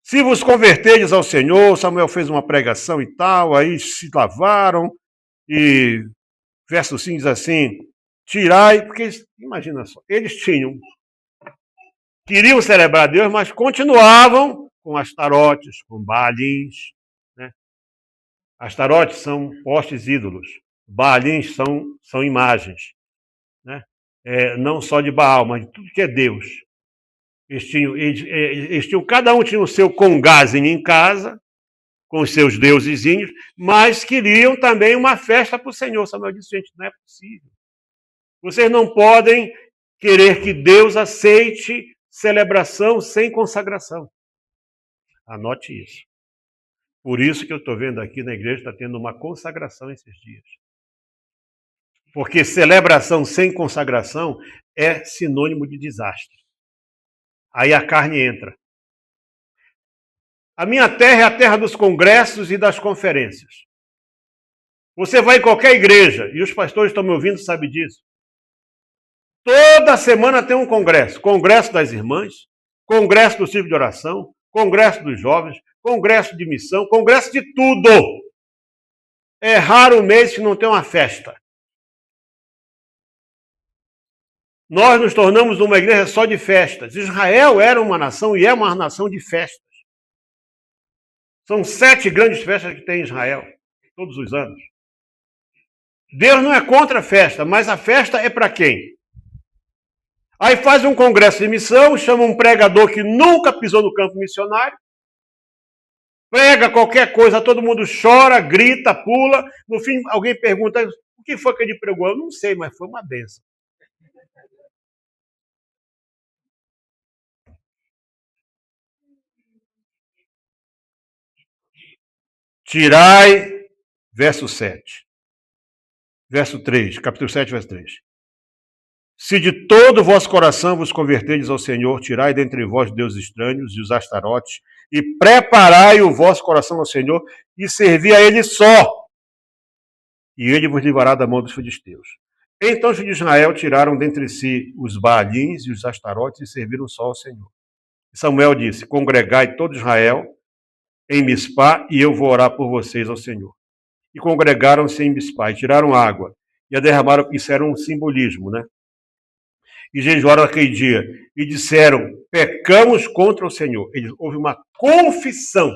[SPEAKER 1] Se vos converterdes ao Senhor, Samuel fez uma pregação e tal, aí se lavaram, e verso 5 diz assim, tirai, porque imagina só, eles queriam celebrar Deus, mas continuavam com Astarotes, com Baalins, né? Astarotes são postes ídolos, Baalins são imagens, né? Não só de Baal, mas de tudo que é Deus. Eles tinham, cada um tinha o seu congazinho em casa, com os seus deusezinhos, mas queriam também uma festa para o Senhor. Samuel disse, gente, não é possível. Vocês não podem querer que Deus aceite celebração sem consagração. Anote isso. Por isso que eu estou vendo aqui na igreja, está tendo uma consagração esses dias. Porque celebração sem consagração é sinônimo de desastre. Aí a carne entra. A minha terra é a terra dos congressos e das conferências. Você vai em qualquer igreja, e os pastores estão me ouvindo, sabem disso. Toda semana tem um congresso. Congresso das irmãs, congresso do círculo de oração, congresso dos jovens, congresso de missão, congresso de tudo. É raro o mês que não tem uma festa. Nós nos tornamos uma igreja só de festas. Israel era uma nação e é uma nação de festas. São 7 grandes festas que tem em Israel, todos os anos. Deus não é contra a festa, mas a festa é para quem? Aí faz um congresso de missão, chama um pregador que nunca pisou no campo missionário, prega qualquer coisa, todo mundo chora, grita, pula. No fim, alguém pergunta, o que foi que ele pregou? Eu não sei, mas foi uma benção. Tirai, verso 7. Verso 3, capítulo 7, verso 3. Se de todo o vosso coração vos converterdes ao Senhor, tirai dentre vós deuses estranhos e os astarotes, e preparai o vosso coração ao Senhor, e servi a Ele só, e Ele vos livrará da mão dos filisteus. Então os filhos de Israel tiraram dentre si os Baalins e os astarotes, e serviram só ao Senhor. E Samuel disse, congregai todo Israel em Mispá, e eu vou orar por vocês ao Senhor. E congregaram-se em Mispá, e tiraram água, e a derramaram, isso era um simbolismo, né? E jejuaram aquele dia, e disseram, pecamos contra o Senhor. Houve uma confissão.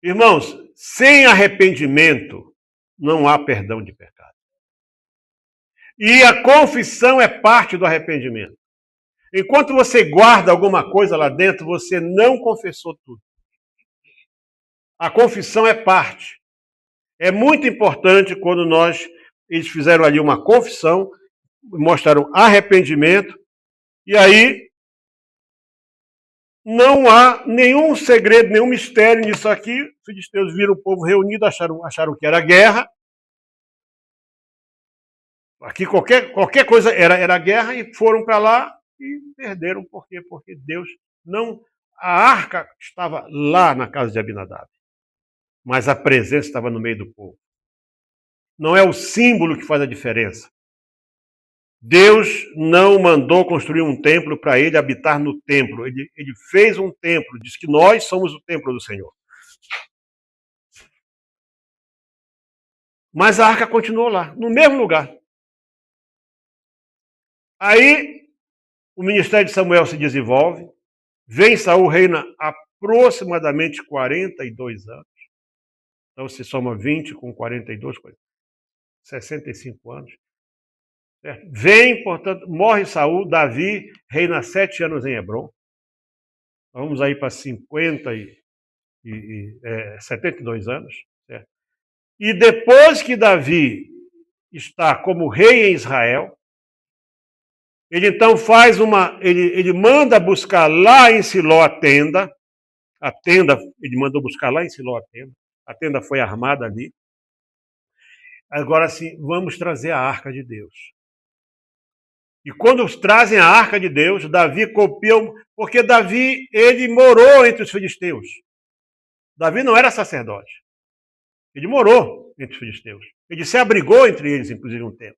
[SPEAKER 1] Irmãos, sem arrependimento, não há perdão de pecado. E a confissão é parte do arrependimento. Enquanto você guarda alguma coisa lá dentro, você não confessou tudo. A confissão é parte. É muito importante quando eles fizeram ali uma confissão, mostraram arrependimento, e aí não há nenhum segredo, nenhum mistério nisso aqui. Os filisteus viram o povo reunido, acharam que era guerra. Aqui qualquer coisa era guerra, e foram para lá e perderam. Por quê? Porque Deus não... A arca estava lá na casa de Abinadab, mas a presença estava no meio do povo. Não é o símbolo que faz a diferença. Deus não mandou construir um templo para ele habitar no templo. Ele fez um templo, diz que nós somos o templo do Senhor. Mas a arca continuou lá, no mesmo lugar. Aí o ministério de Samuel se desenvolve, vem Saul, reina aproximadamente 42 anos. Então se soma 20 com 42, 65 anos. Certo? Vem, portanto, morre Saul, Davi reina 7 anos em Hebrom. Vamos aí para 72 anos. Certo? E depois que Davi está como rei em Israel, ele então faz ele manda buscar lá em Siló a tenda, ele mandou buscar lá em Siló a tenda foi armada ali. Agora sim, vamos trazer a arca de Deus. E quando trazem a arca de Deus, Davi copia, porque Davi, ele morou entre os filisteus. Davi não era sacerdote. Ele morou entre os filisteus. Ele se abrigou entre eles, inclusive, um tempo.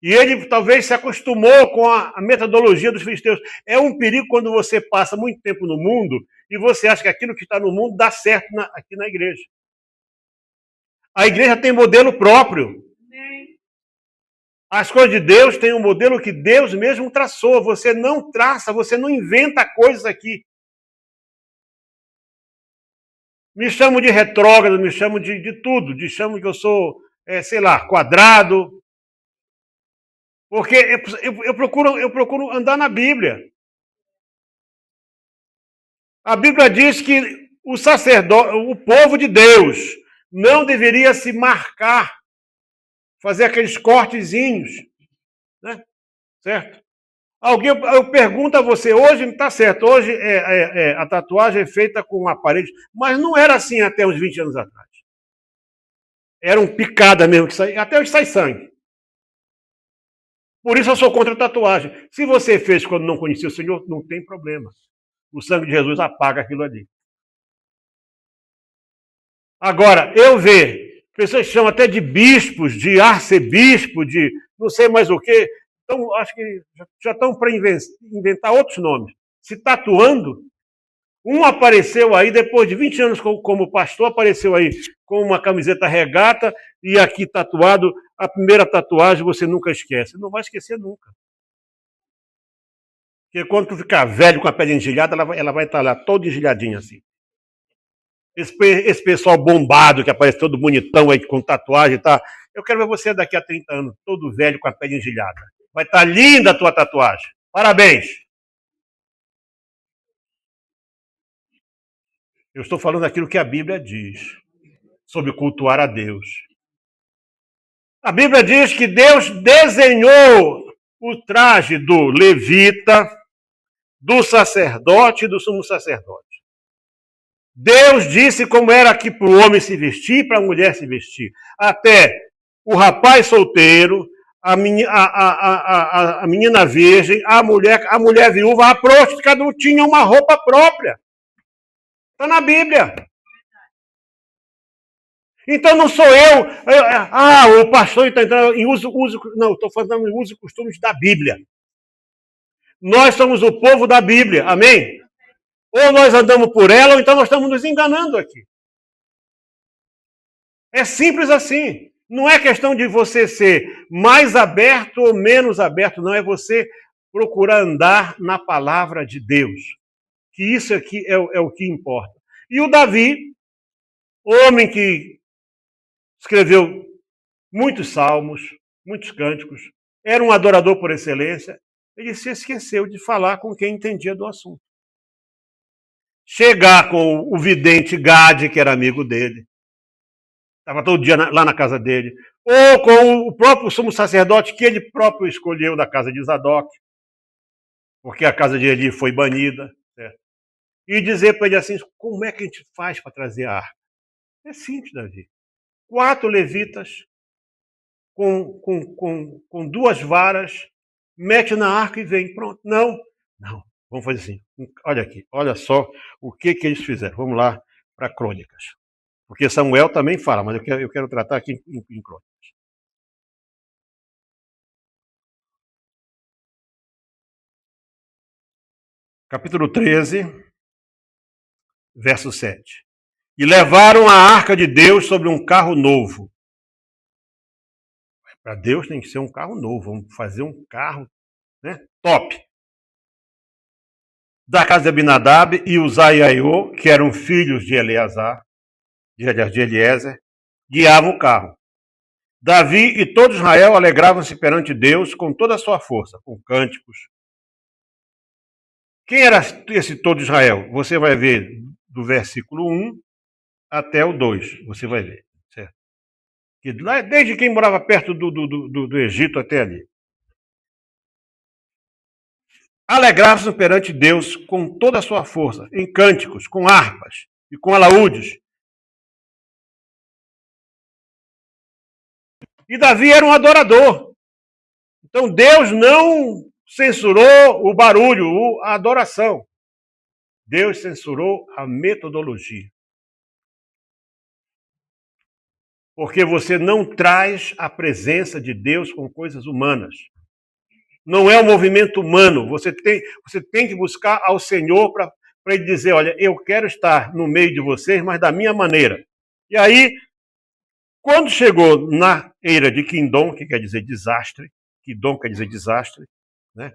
[SPEAKER 1] E ele talvez se acostumou com a metodologia dos filisteus. É um perigo quando você passa muito tempo no mundo e você acha que aquilo que está no mundo dá certo aqui na igreja. A igreja tem modelo próprio. As coisas de Deus têm um modelo que Deus mesmo traçou. Você não traça, você não inventa coisas aqui. Me chamam de retrógrado, me chamam de tudo. Me chamam que eu sou, quadrado. Porque eu procuro andar na Bíblia. A Bíblia diz que o povo de Deus não deveria se marcar, fazer aqueles cortezinhos, né? Certo? Eu pergunto a você, hoje está certo, hoje a tatuagem é feita com aparelhos, mas não era assim até uns 20 anos atrás. Era um picada mesmo, até hoje sai sangue. Por isso eu sou contra a tatuagem. Se você fez quando não conhecia o Senhor, não tem problema. O sangue de Jesus apaga aquilo ali. Agora, eu ver Pessoas chamam até de bispos, de arcebispo, de não sei mais o quê. Então, acho que já estão para inventar outros nomes. Se tatuando. Um apareceu aí, depois de 20 anos como pastor, apareceu aí com uma camiseta regata e aqui tatuado, a primeira tatuagem você nunca esquece. Não vai esquecer nunca. Porque quando tu ficar velho com a pele engelhada, ela vai estar lá toda engelhadinha assim. Esse pessoal bombado que aparece todo bonitão aí com tatuagem, tá? Eu quero ver você daqui a 30 anos, todo velho com a pele engelhada. Vai estar linda a tua tatuagem. Parabéns! Eu estou falando aquilo que a Bíblia diz sobre cultuar a Deus. A Bíblia diz que Deus desenhou o traje do levita, do sacerdote e do sumo sacerdote. Deus disse como era aqui para o homem se vestir e para a mulher se vestir. Até o rapaz solteiro, a menina virgem, a mulher viúva, a próstata, cada um tinha uma roupa própria. Está na Bíblia. Então não sou eu. O pastor está entrando em uso. Não, estou falando em uso e costumes da Bíblia. Nós somos o povo da Bíblia, amém? Ou nós andamos por ela, ou então nós estamos nos enganando aqui. É simples assim. Não é questão de você ser mais aberto ou menos aberto, não. É você procurar andar na palavra de Deus. Que isso aqui é o que importa. E o Davi, homem que escreveu muitos salmos, muitos cânticos, era um adorador por excelência, ele se esqueceu de falar com quem entendia do assunto. Chegar com o vidente Gade, que era amigo dele, estava todo dia lá na casa dele, ou com o próprio sumo sacerdote que ele próprio escolheu da casa de Zadok, porque a casa de Eli foi banida, certo? E dizer para ele assim, como é que a gente faz para trazer a arca? É simples, Davi. 4 levitas com 2 varas, mete na arca e vem. Pronto. Não. Vamos fazer assim. Olha aqui. Olha só o que eles fizeram. Vamos lá para Crônicas. Porque Samuel também fala, mas eu quero tratar aqui em Crônicas. Capítulo 13, verso 7. E levaram a arca de Deus sobre um carro novo. Para Deus tem que ser um carro novo. Vamos fazer um carro, né, top. Da casa de Abinadab e Uzai e Aiô, que eram filhos de Eleazar, de Eliezer, guiavam o carro. Davi e todo Israel alegravam-se perante Deus com toda a sua força, com cânticos. Quem era esse todo Israel? Você vai ver do versículo 1 até o 2, você vai ver. Certo? Que lá, desde quem morava perto do Egito até ali. Alegravam-se perante Deus com toda a sua força, em cânticos, com harpas e com alaúdes. E Davi era um adorador. Então Deus não censurou o barulho, a adoração. Deus censurou a metodologia. Porque você não traz a presença de Deus com coisas humanas. Não é um movimento humano. Você tem que buscar ao Senhor para ele dizer, olha, eu quero estar no meio de vocês, mas da minha maneira. E aí, quando chegou na eira de Quindom, que quer dizer desastre, Quindom quer dizer desastre, né?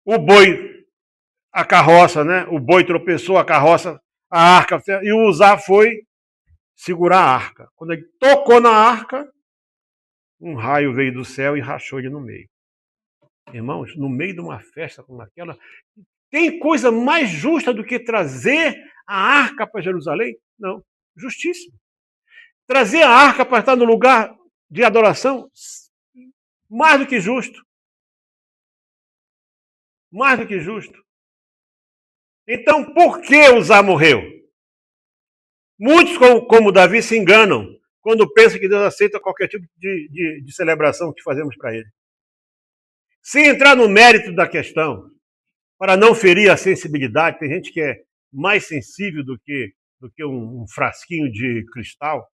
[SPEAKER 1] O boi, a carroça, né? O boi tropeçou, a carroça, a arca, e o Uzá foi segurar a arca. Quando ele tocou na arca, um raio veio do céu e rachou ele no meio. Irmãos, no meio de uma festa como aquela, tem coisa mais justa do que trazer a arca para Jerusalém? Não, justíssimo. Trazer a arca para estar no lugar de adoração, mais do que justo. Mais do que justo. Então, por que Uzá morreu? Muitos, como Davi, se enganam quando pensam que Deus aceita qualquer tipo de celebração que fazemos para ele. Sem entrar no mérito da questão, para não ferir a sensibilidade, tem gente que é mais sensível do que um frasquinho de cristal,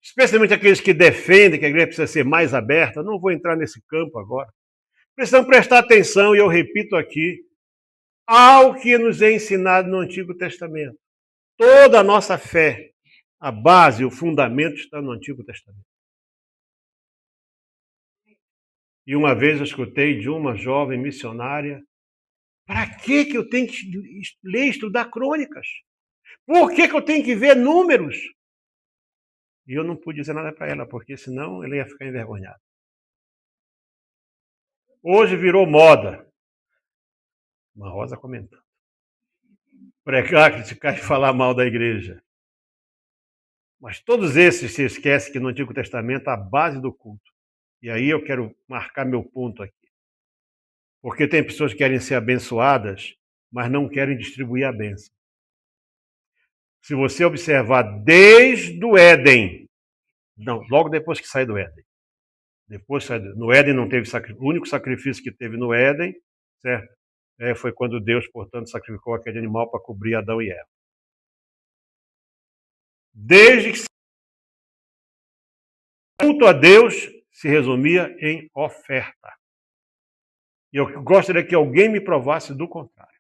[SPEAKER 1] especialmente aqueles que defendem que a igreja precisa ser mais aberta, não vou entrar nesse campo agora. Precisamos prestar atenção, e eu repito aqui, ao que nos é ensinado no Antigo Testamento. Toda a nossa fé, a base, o fundamento está no Antigo Testamento. E uma vez eu escutei de uma jovem missionária, para que eu tenho que ler e estudar crônicas? Por que eu tenho que ver números? E eu não pude dizer nada para ela, porque senão ela ia ficar envergonhada. Hoje virou moda. Uma Rosa comentando. Pregar, criticar e falar mal da igreja. Mas todos esses se esquecem que no Antigo Testamento a base do culto. E aí eu quero marcar meu ponto aqui. Porque tem pessoas que querem ser abençoadas, mas não querem distribuir a bênção. Se você observar desde o Éden, não, logo depois que sai do Éden. No Éden não teve sacrifício. O único sacrifício que teve no Éden, certo? Foi quando Deus, portanto, sacrificou aquele animal para cobrir Adão e Eva. Desde que o culto a Deus se resumia em oferta. E eu gostaria que alguém me provasse do contrário.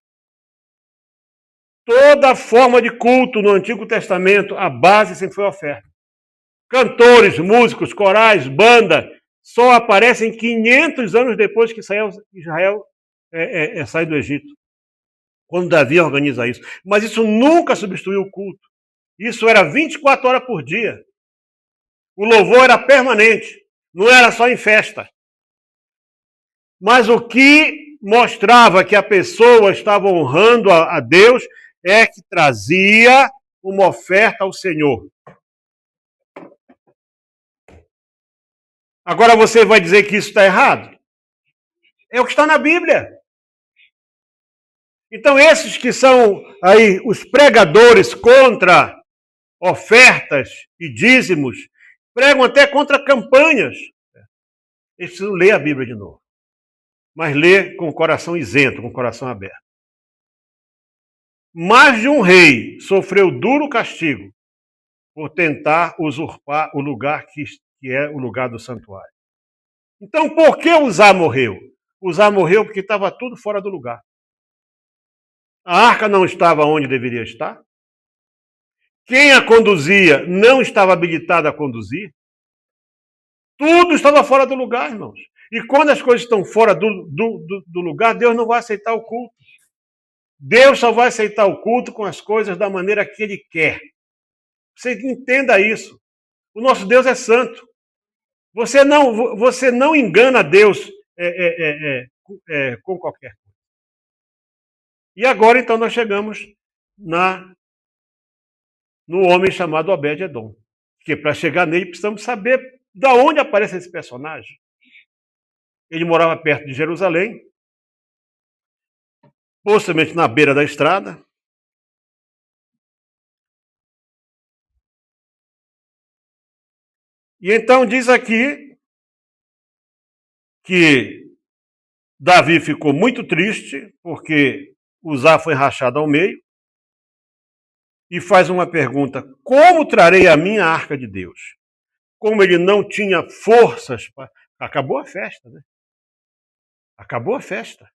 [SPEAKER 1] Toda forma de culto no Antigo Testamento, a base sempre foi oferta. Cantores, músicos, corais, banda, só aparecem 500 anos depois que Israel sai do Egito. Quando Davi organiza isso. Mas isso nunca substituiu o culto. Isso era 24 horas por dia. O louvor era permanente. Não era só em festa. Mas o que mostrava que a pessoa estava honrando a Deus é que trazia uma oferta ao Senhor. Agora você vai dizer que isso está errado? É o que está na Bíblia. Então esses que são aí os pregadores contra ofertas e dízimos, pregam até contra campanhas. Eles precisam ler a Bíblia de novo. Mas ler com o coração isento, com o coração aberto. Mais de um rei sofreu duro castigo por tentar usurpar o lugar que é o lugar do santuário. Então, por que Uzá morreu? Uzá morreu porque estava tudo fora do lugar. A arca não estava onde deveria estar. Quem a conduzia não estava habilitado a conduzir. Tudo estava fora do lugar, irmãos. E quando as coisas estão fora do lugar, Deus não vai aceitar o culto. Deus só vai aceitar o culto com as coisas da maneira que Ele quer. Você entenda isso. O nosso Deus é santo. Você não engana Deus com qualquer coisa. E agora, então, nós chegamos no homem chamado Obed-Edom. Porque para chegar nele, precisamos saber de onde aparece esse personagem. Ele morava perto de Jerusalém, possivelmente na beira da estrada. E então diz aqui que Davi ficou muito triste, porque Uzá foi rachado ao meio, e faz uma pergunta: como trarei a minha arca de Deus? Como ele não tinha forças para... Acabou a festa, né? Acabou a festa.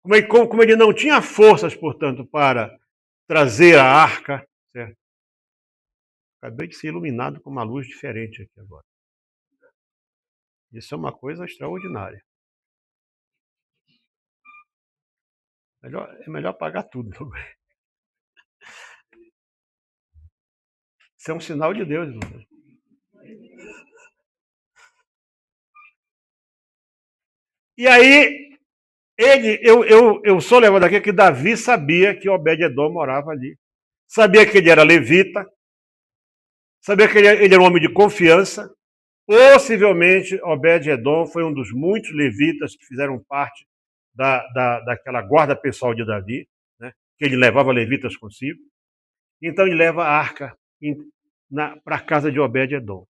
[SPEAKER 1] Como ele não tinha forças, portanto, para trazer a arca, certo? Acabei de ser iluminado com uma luz diferente aqui agora. Isso é uma coisa extraordinária. É melhor apagar tudo. Isso é um sinal de Deus, irmão. E aí, eu sou levado aqui que Davi sabia que Obed-Edom morava ali. Sabia que ele era levita. Sabia que ele era um homem de confiança. Possivelmente, Obed-Edom foi um dos muitos levitas que fizeram parte daquela guarda pessoal de Davi, né, que ele levava levitas consigo. Então ele leva a arca para a casa de Obed-Edom.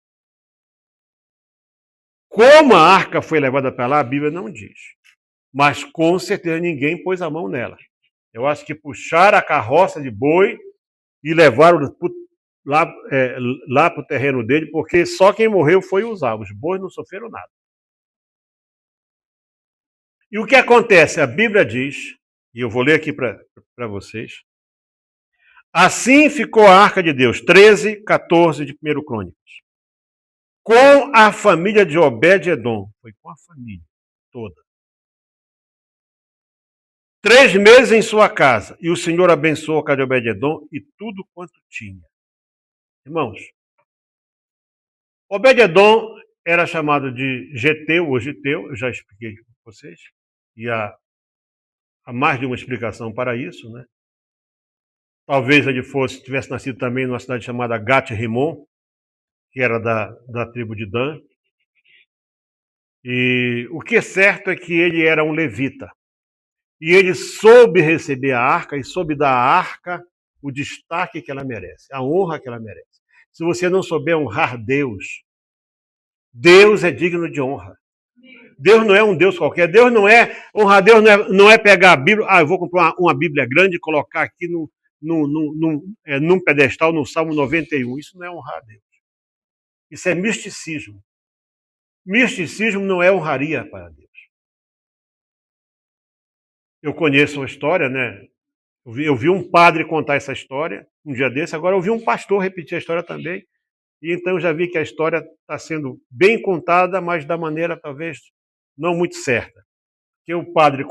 [SPEAKER 1] Como a arca foi levada para lá, a Bíblia não diz. Mas com certeza ninguém pôs a mão nela. Eu acho que puxaram a carroça de boi e levaram lá para o terreno dele, porque só quem morreu foi Uzá. Os bois não sofreram nada. E o que acontece? A Bíblia diz, e eu vou ler aqui para vocês. Assim ficou a arca de Deus, 13, 14 de 1 Crônicas. Com a família de Obed-Edom. Foi com a família toda. 3 meses em sua casa. E o Senhor abençoou a casa de Obed-Edom e tudo quanto tinha. Irmãos, Obed-Edom era chamado de Geteu ou Giteu, eu já expliquei para vocês. E há mais de uma explicação para isso, né? Talvez ele tivesse nascido também numa cidade chamada Gat-Rimon, que era da tribo de Dan. E o que é certo é que ele era um levita. E ele soube receber a arca e soube dar à arca o destaque que ela merece, a honra que ela merece. Se você não souber honrar Deus, Deus é digno de honra. Deus não é um Deus qualquer. Deus não é... Honrar Deus não é pegar a Bíblia... eu vou comprar uma Bíblia grande e colocar aqui num pedestal, no Salmo 91. Isso não é honrar Deus. Isso é misticismo. Misticismo não é honraria para Deus. Eu conheço a história, né? Eu vi um padre contar essa história um dia desse, agora eu vi um pastor repetir a história também, e então eu já vi que a história está sendo bem contada, mas da maneira talvez não muito certa. Que o padre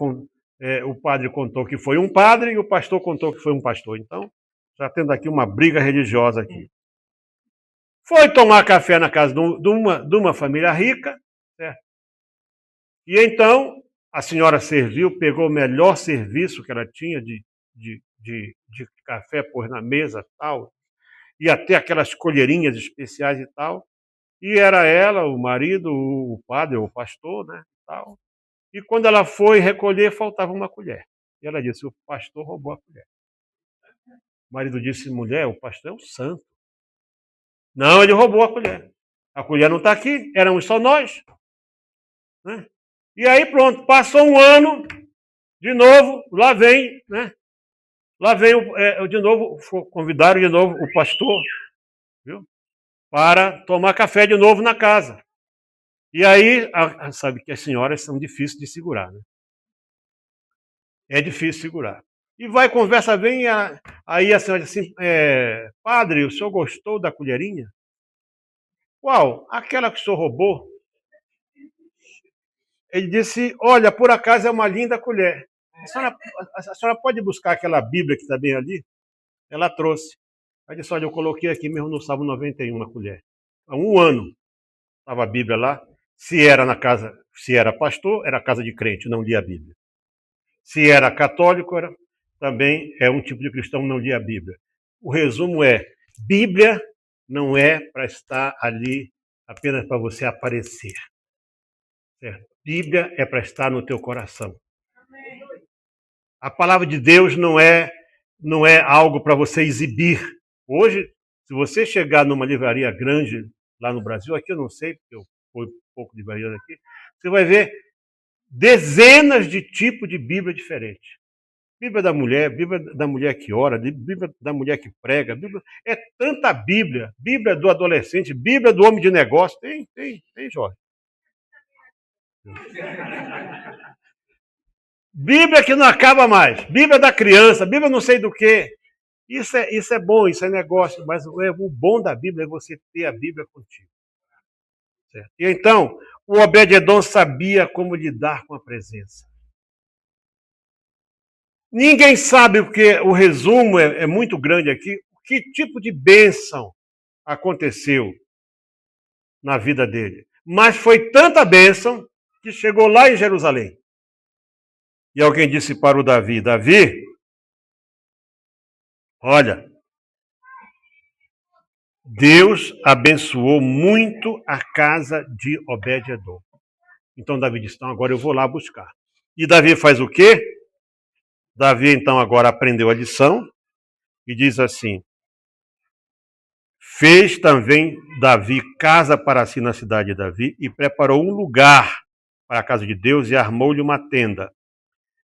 [SPEAKER 1] contou que foi um padre e o pastor contou que foi um pastor. Então, já tendo aqui uma briga religiosa aqui. Foi tomar café na casa de uma família rica, certo? E então a senhora serviu, pegou o melhor serviço que ela tinha de café, pôs na mesa tal, e até aquelas colherinhas especiais e tal. E era ela, o marido, o padre, o pastor, né? Tal. E quando ela foi recolher, faltava uma colher. E ela disse: o pastor roubou a colher. O marido disse: mulher, o pastor é um santo. Não, ele roubou a colher. A colher não está aqui, éramos só nós. Né? E aí pronto, passou um ano, de novo, lá vem, né? Lá vem de novo, convidaram de novo o pastor, viu? Para tomar café de novo na casa. E aí, sabe que as senhoras são difíceis de segurar, né? É difícil segurar. E vai, conversa, vem, aí a senhora diz assim: padre, o senhor gostou da colherinha? Qual? Aquela que o senhor roubou? Ele disse: olha, por acaso é uma linda colher. A senhora pode buscar aquela Bíblia que está bem ali? Ela trouxe. Aí disse: olha, eu coloquei aqui mesmo no Salmo 91 uma colher. Há um ano estava a Bíblia lá. Se era pastor, era casa de crente, não lia a Bíblia. Se era católico, também é um tipo de cristão, não lia a Bíblia. O resumo é: Bíblia não é para estar ali apenas para você aparecer. Certo? Bíblia é para estar no teu coração. A palavra de Deus não é algo para você exibir. Hoje, se você chegar numa livraria grande lá no Brasil, aqui eu não sei, porque eu fui um pouco de livraria aqui, você vai ver dezenas de tipos de Bíblia diferentes. Bíblia da mulher que ora, Bíblia da mulher que prega, Bíblia, é tanta Bíblia, Bíblia do adolescente, Bíblia do homem de negócio, tem, Jorge. Bíblia que não acaba mais, Bíblia da criança, Bíblia não sei do quê. Isso é bom, isso é negócio, mas o bom da Bíblia é você ter a Bíblia contigo. Certo? E então, o Obed-Edom sabia como lidar com a presença. Ninguém sabe, porque o resumo é muito grande aqui, que tipo de bênção aconteceu na vida dele. Mas foi tanta bênção que chegou lá em Jerusalém. E alguém disse para o Davi: Davi, olha, Deus abençoou muito a casa de Obed-Edom. Então Davi disse: então agora eu vou lá buscar. E Davi faz o quê? Davi então agora aprendeu a lição e diz assim: fez também Davi casa para si na cidade de Davi e preparou um lugar para a casa de Deus e armou-lhe uma tenda.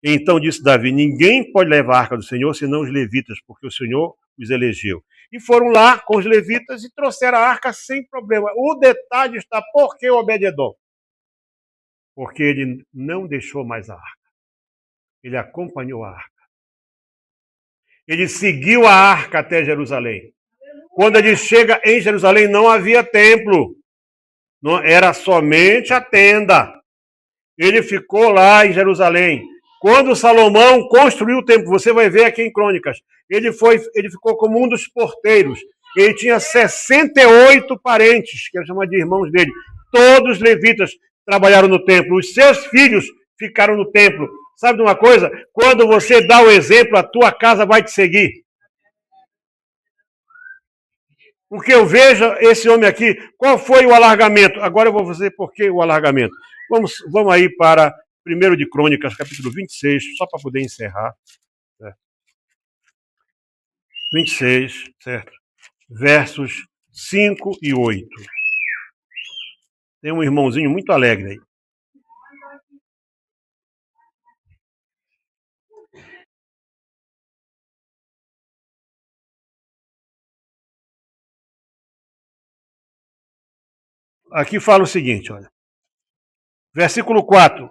[SPEAKER 1] Então disse Davi: ninguém pode levar a arca do Senhor senão os levitas, porque o Senhor os elegeu. E foram lá com os levitas e trouxeram a arca sem problema. O detalhe está, por que Obed-edom? Porque ele não deixou mais a arca. Ele acompanhou a arca. Ele seguiu a arca até Jerusalém. Quando ele chega em Jerusalém, não havia templo. Não, era somente a tenda. Ele ficou lá em Jerusalém. Quando Salomão construiu o templo, você vai ver aqui em Crônicas, ele ficou como um dos porteiros. Ele tinha 68 parentes, que ele chama de irmãos dele. Todos levitas trabalharam no templo. Os seus filhos ficaram no templo. Sabe de uma coisa? Quando você dá o exemplo, a tua casa vai te seguir. Porque eu vejo esse homem aqui, qual foi o alargamento? Agora eu vou dizer por que o alargamento. Vamos aí para 1 de Crônicas, capítulo 26, só para poder encerrar. Certo? 26, certo? Versos 5 e 8. Tem um irmãozinho muito alegre aí. Aqui fala o seguinte, olha. Versículo 4.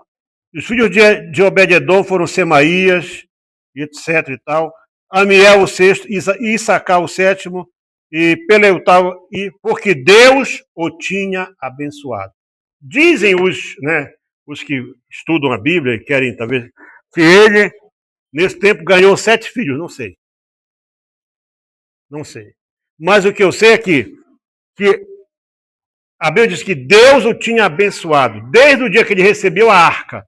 [SPEAKER 1] Os filhos de Obed-edom foram Semaías, etc e tal. Amiel o sexto, Issacar o sétimo, e Peleutal, porque Deus o tinha abençoado. Dizem os que estudam a Bíblia e querem talvez, que ele, nesse tempo, ganhou 7 filhos, não sei. Não sei. Mas o que eu sei é que a Bíblia diz que Deus o tinha abençoado, desde o dia que ele recebeu a arca.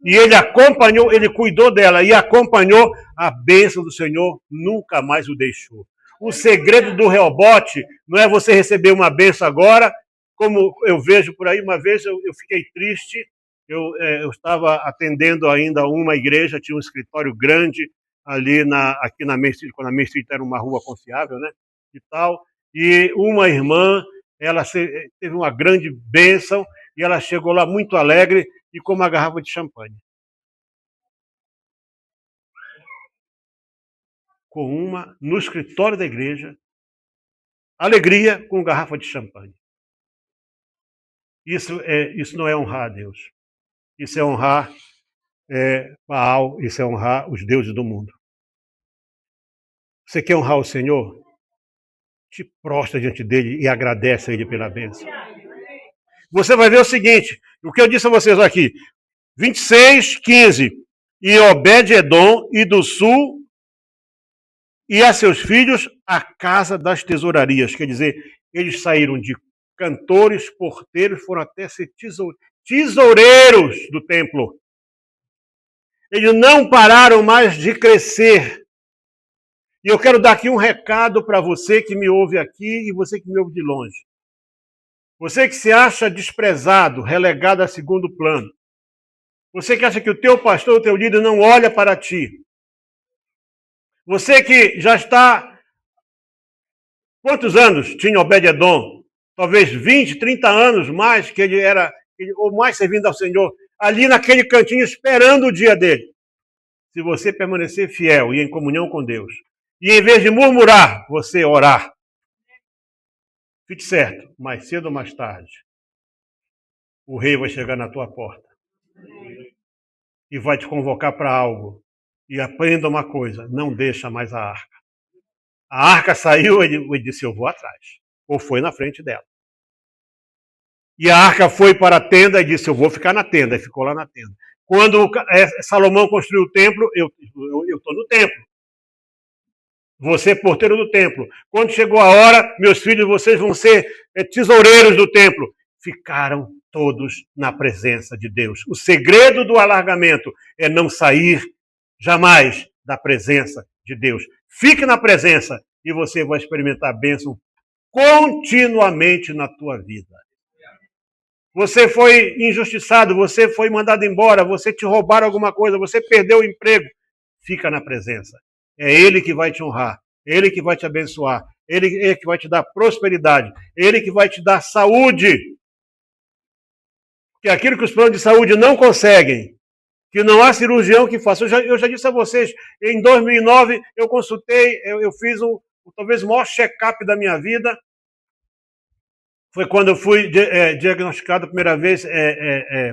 [SPEAKER 1] E ele acompanhou, ele cuidou dela e acompanhou a bênção do Senhor, nunca mais o deixou. O segredo do Reobote não é você receber uma bênção agora, como eu vejo por aí. Uma vez eu fiquei triste, eu estava atendendo ainda uma igreja, tinha um escritório grande ali aqui na Main Street, quando a Main Street era uma rua confiável, né? E tal. E uma irmã, ela teve uma grande bênção e ela chegou lá muito alegre e com uma garrafa de champanhe. No escritório da igreja, alegria com garrafa de champanhe. Isso não é honrar a Deus. Isso é honrar Baal, isso é honrar os deuses do mundo. Você quer honrar o Senhor? Te prostra diante dele e agradece a ele pela bênção. Você vai ver o seguinte, o que eu disse a vocês aqui, 26, 15, e Obed-edom, e do sul, e a seus filhos, a casa das tesourarias. Quer dizer, eles saíram de cantores, porteiros, foram até ser tesoureiros do templo. Eles não pararam mais de crescer. E eu quero dar aqui um recado para você que me ouve aqui e você que me ouve de longe. Você que se acha desprezado, relegado a segundo plano. Você que acha que o teu pastor, o teu líder não olha para ti. Você que já está... Quantos anos tinha Obed-edom? Talvez 20, 30 anos mais que ele era, ou mais servindo ao Senhor, ali naquele cantinho esperando o dia dele. Se você permanecer fiel e em comunhão com Deus, e em vez de murmurar, você orar, fique certo, mais cedo ou mais tarde, o rei vai chegar na tua porta e vai te convocar para algo. E aprenda uma coisa, não deixa mais a arca. A arca saiu, ele disse, eu vou atrás. Ou foi na frente dela. E a arca foi para a tenda e disse, eu vou ficar na tenda. E ficou lá na tenda. Quando Salomão construiu o templo, eu estou no templo. Você é porteiro do templo. Quando chegou a hora, meus filhos, vocês vão ser tesoureiros do templo. Ficaram todos na presença de Deus. O segredo do alargamento é não sair jamais da presença de Deus. Fique na presença e você vai experimentar a bênção continuamente na tua vida. Você foi injustiçado, você foi mandado embora, você te roubaram alguma coisa, você perdeu o emprego. Fica na presença. É Ele que vai te honrar, é Ele que vai te abençoar, é Ele que vai te dar prosperidade, é Ele que vai te dar saúde. Porque aquilo que os planos de saúde não conseguem, Que não há cirurgião que faça. Eu já disse a vocês, em 2009 eu consultei, eu fiz talvez o maior check-up da minha vida. Foi quando eu fui diagnosticado a primeira vez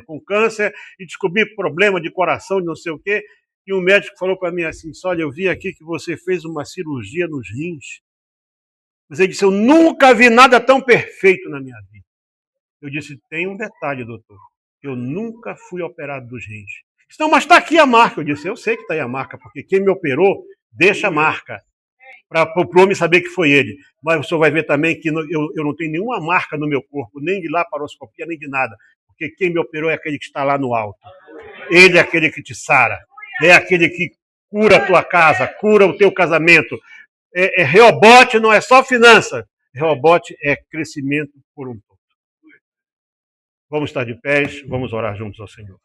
[SPEAKER 1] com câncer e descobri problema de coração, de não sei o quê. E um médico falou para mim assim, olha, eu vi aqui que você fez uma cirurgia nos rins. Mas ele disse, eu nunca vi nada tão perfeito na minha vida. Eu disse, tem um detalhe, doutor, eu nunca fui operado dos rins. Não, mas está aqui a marca. Eu disse, eu sei que está aí a marca, porque quem me operou deixa a marca, para o homem saber que foi ele. Mas o senhor vai ver também que eu não tenho nenhuma marca no meu corpo, nem de laparoscopia, nem de nada, porque quem me operou é aquele que está lá no alto. Ele é aquele que te sara, é aquele que cura a tua casa, cura o teu casamento. Reobote não é só finança, Reobote é crescimento por um todo. Vamos estar de pés, vamos orar juntos ao Senhor.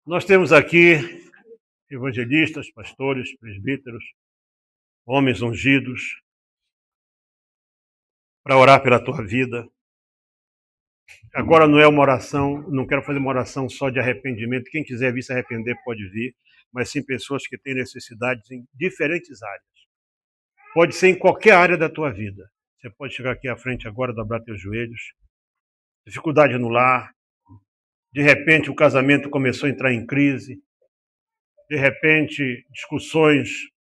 [SPEAKER 1] Nós temos aqui evangelistas, pastores, presbíteros, homens ungidos, para orar pela tua vida. Agora não é uma oração, não quero fazer uma oração só de arrependimento. Quem quiser vir se arrepender pode vir, mas sim pessoas que têm necessidades em diferentes áreas. Pode ser em qualquer área da tua vida. Você pode chegar aqui à frente agora, dobrar teus joelhos. Dificuldade no lar. De repente o casamento começou a entrar em crise. De repente discussões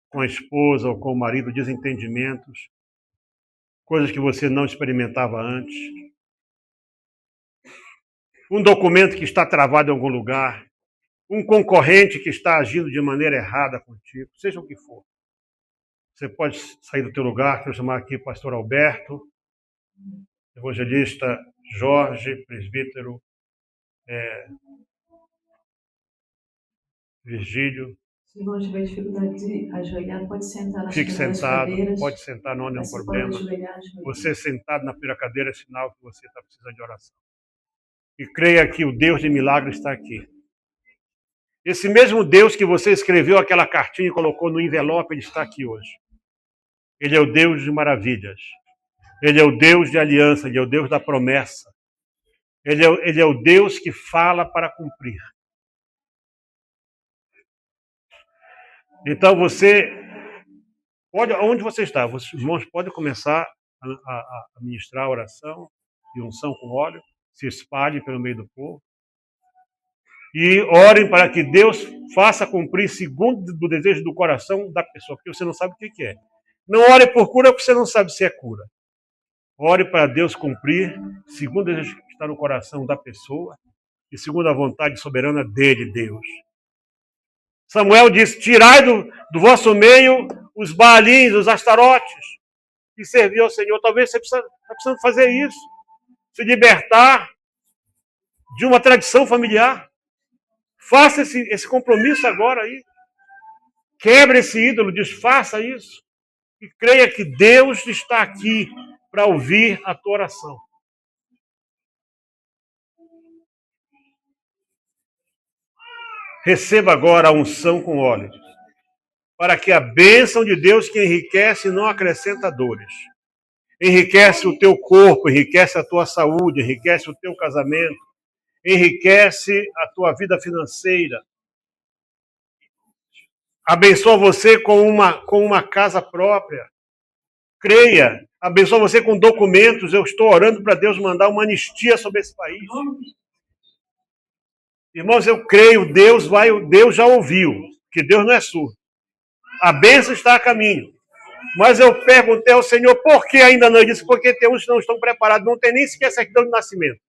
[SPEAKER 1] com a esposa ou com o marido, desentendimentos. Coisas que você não experimentava antes. Um documento que está travado em algum lugar. Um concorrente que está agindo de maneira errada contigo. Seja o que for. Você pode sair do teu lugar, quero chamar aqui o pastor Alberto, evangelista Jorge, presbítero Virgílio.
[SPEAKER 2] Se não tiver dificuldade de ajoelhar, pode sentar nas
[SPEAKER 1] Fique sentado,
[SPEAKER 2] cadeiras.
[SPEAKER 1] pode sentar, não há nenhum problema. Você sentado na primeira cadeira é sinal que você está precisando de oração. E creia que o Deus de milagre está aqui. Esse mesmo Deus que você escreveu aquela cartinha e colocou no envelope, ele está aqui hoje. Ele é o Deus de maravilhas. Ele é o Deus de aliança, ele é o Deus da promessa. Ele é o Deus que fala para cumprir. Então você pode, onde você está, os irmãos podem começar a ministrar a oração de unção com óleo, se espalhe pelo meio do povo. E orem para que Deus faça cumprir segundo o desejo do coração da pessoa, porque você não sabe o que é. Não ore por cura porque você não sabe se é cura. Ore para Deus cumprir segundo o desejo que está no coração da pessoa e segundo a vontade soberana dele, Deus. Samuel disse, tirai do vosso meio os baalins, os astarotes, e servir ao Senhor. Talvez você está precisando fazer isso. Se libertar de uma tradição familiar. Faça esse compromisso agora aí. Quebre esse ídolo, desfaça isso. E creia que Deus está aqui para ouvir a tua oração. Receba agora a unção com óleo, para que a bênção de Deus que enriquece não acrescenta dores. Enriquece o teu corpo, enriquece a tua saúde, enriquece o teu casamento, enriquece a tua vida financeira. Abençoa você com uma casa própria. Creia, abençoa você com documentos. Eu estou orando para Deus mandar uma anistia sobre esse país. Irmãos, eu creio, Deus já ouviu, que Deus não é surdo. A bênção está a caminho. Mas eu perguntei ao Senhor, por que ainda não? Ele disse, porque tem uns que não estão preparados, não tem nem sequer certidão de nascimento.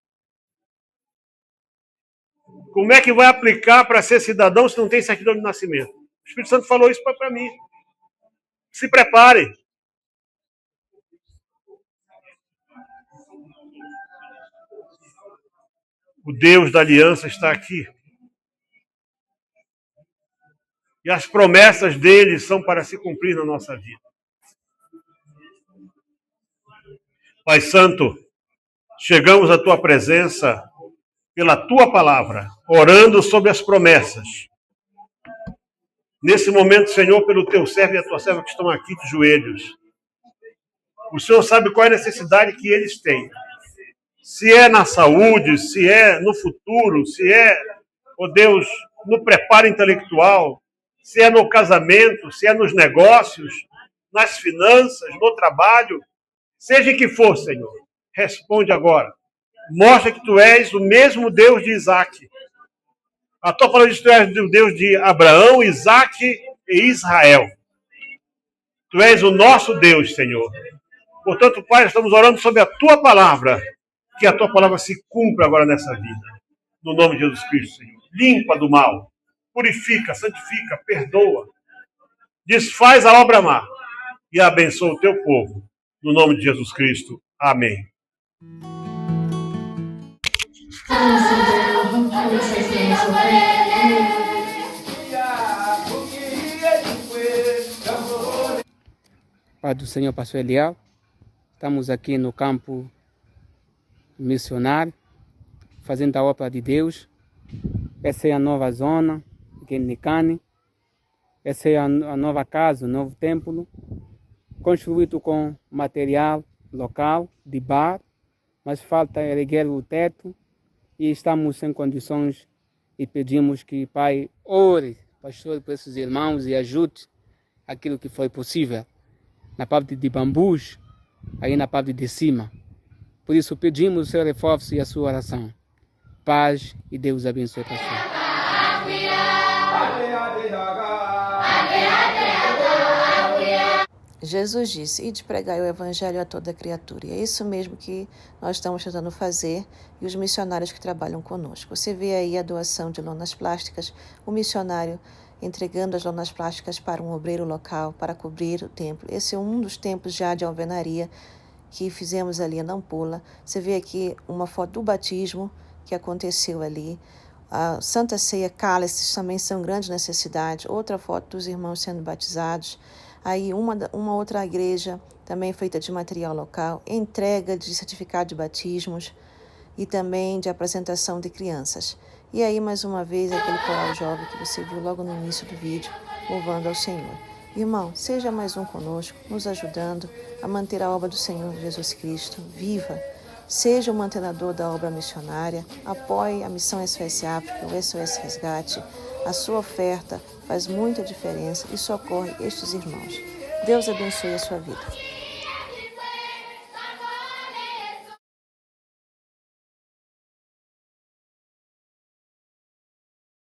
[SPEAKER 1] Como é que vai aplicar para ser cidadão se não tem certidão de nascimento? O Espírito Santo falou isso para mim. Se prepare. O Deus da aliança está aqui. E as promessas dele são para se cumprir na nossa vida. Pai Santo, chegamos à tua presença pela tua palavra, orando sobre as promessas. Nesse momento, Senhor, pelo teu servo e a tua serva que estão aqui de joelhos. O Senhor sabe qual é a necessidade que eles têm. Se é na saúde, se é no futuro, se é, ó Deus, no preparo intelectual, se é no casamento, se é nos negócios, nas finanças, no trabalho, seja que for, Senhor, responde agora. Mostra que tu és o mesmo Deus de Isaac. A tua palavra diz que tu és o Deus de Abraão, Isaac e Israel. Tu és o nosso Deus, Senhor. Portanto, Pai, estamos orando sobre a tua palavra, que a tua palavra se cumpra agora nessa vida. No nome de Jesus Cristo, Senhor. Limpa do mal, purifica, santifica, perdoa, desfaz a obra má e abençoa o teu povo. No nome de Jesus Cristo. Amém.
[SPEAKER 3] Pai do Senhor, pastor Eliel, estamos aqui no campo missionário, fazendo a obra de Deus. Essa é a nova zona, aqui em Nicane. Essa é a nova casa, o novo templo, construído com material local, de bar, mas falta erguer o teto e estamos sem condições e pedimos que, Pai, ore, pastor, por esses irmãos e ajude aquilo que foi possível. Na parte de bambus, aí na parte de cima. Por isso pedimos o seu reforço e a sua oração. Paz e Deus abençoe a pessoa.
[SPEAKER 4] Jesus disse, ide pregai o evangelho a toda criatura. E é isso mesmo que nós estamos tentando fazer e os missionários que trabalham conosco. Você vê aí a doação de lonas plásticas, o missionário entregando as lonas plásticas para um obreiro local para cobrir o templo. Esse é um dos templos já de alvenaria que fizemos ali em Nampula. Você vê aqui uma foto do batismo que aconteceu ali. A Santa Ceia, cálices também são grandes necessidades. Outra foto dos irmãos sendo batizados. Aí uma outra igreja também feita de material local, entrega de certificado de batismos e também de apresentação de crianças. E aí, mais uma vez, aquele coral jovem que você viu logo no início do vídeo, louvando ao Senhor. Irmão, seja mais um conosco, nos ajudando a manter a obra do Senhor Jesus Cristo viva. Seja o mantenedor da obra missionária, apoie a Missão SOS África, o SOS Resgate. A sua oferta faz muita diferença e socorre estes irmãos. Deus abençoe a sua vida.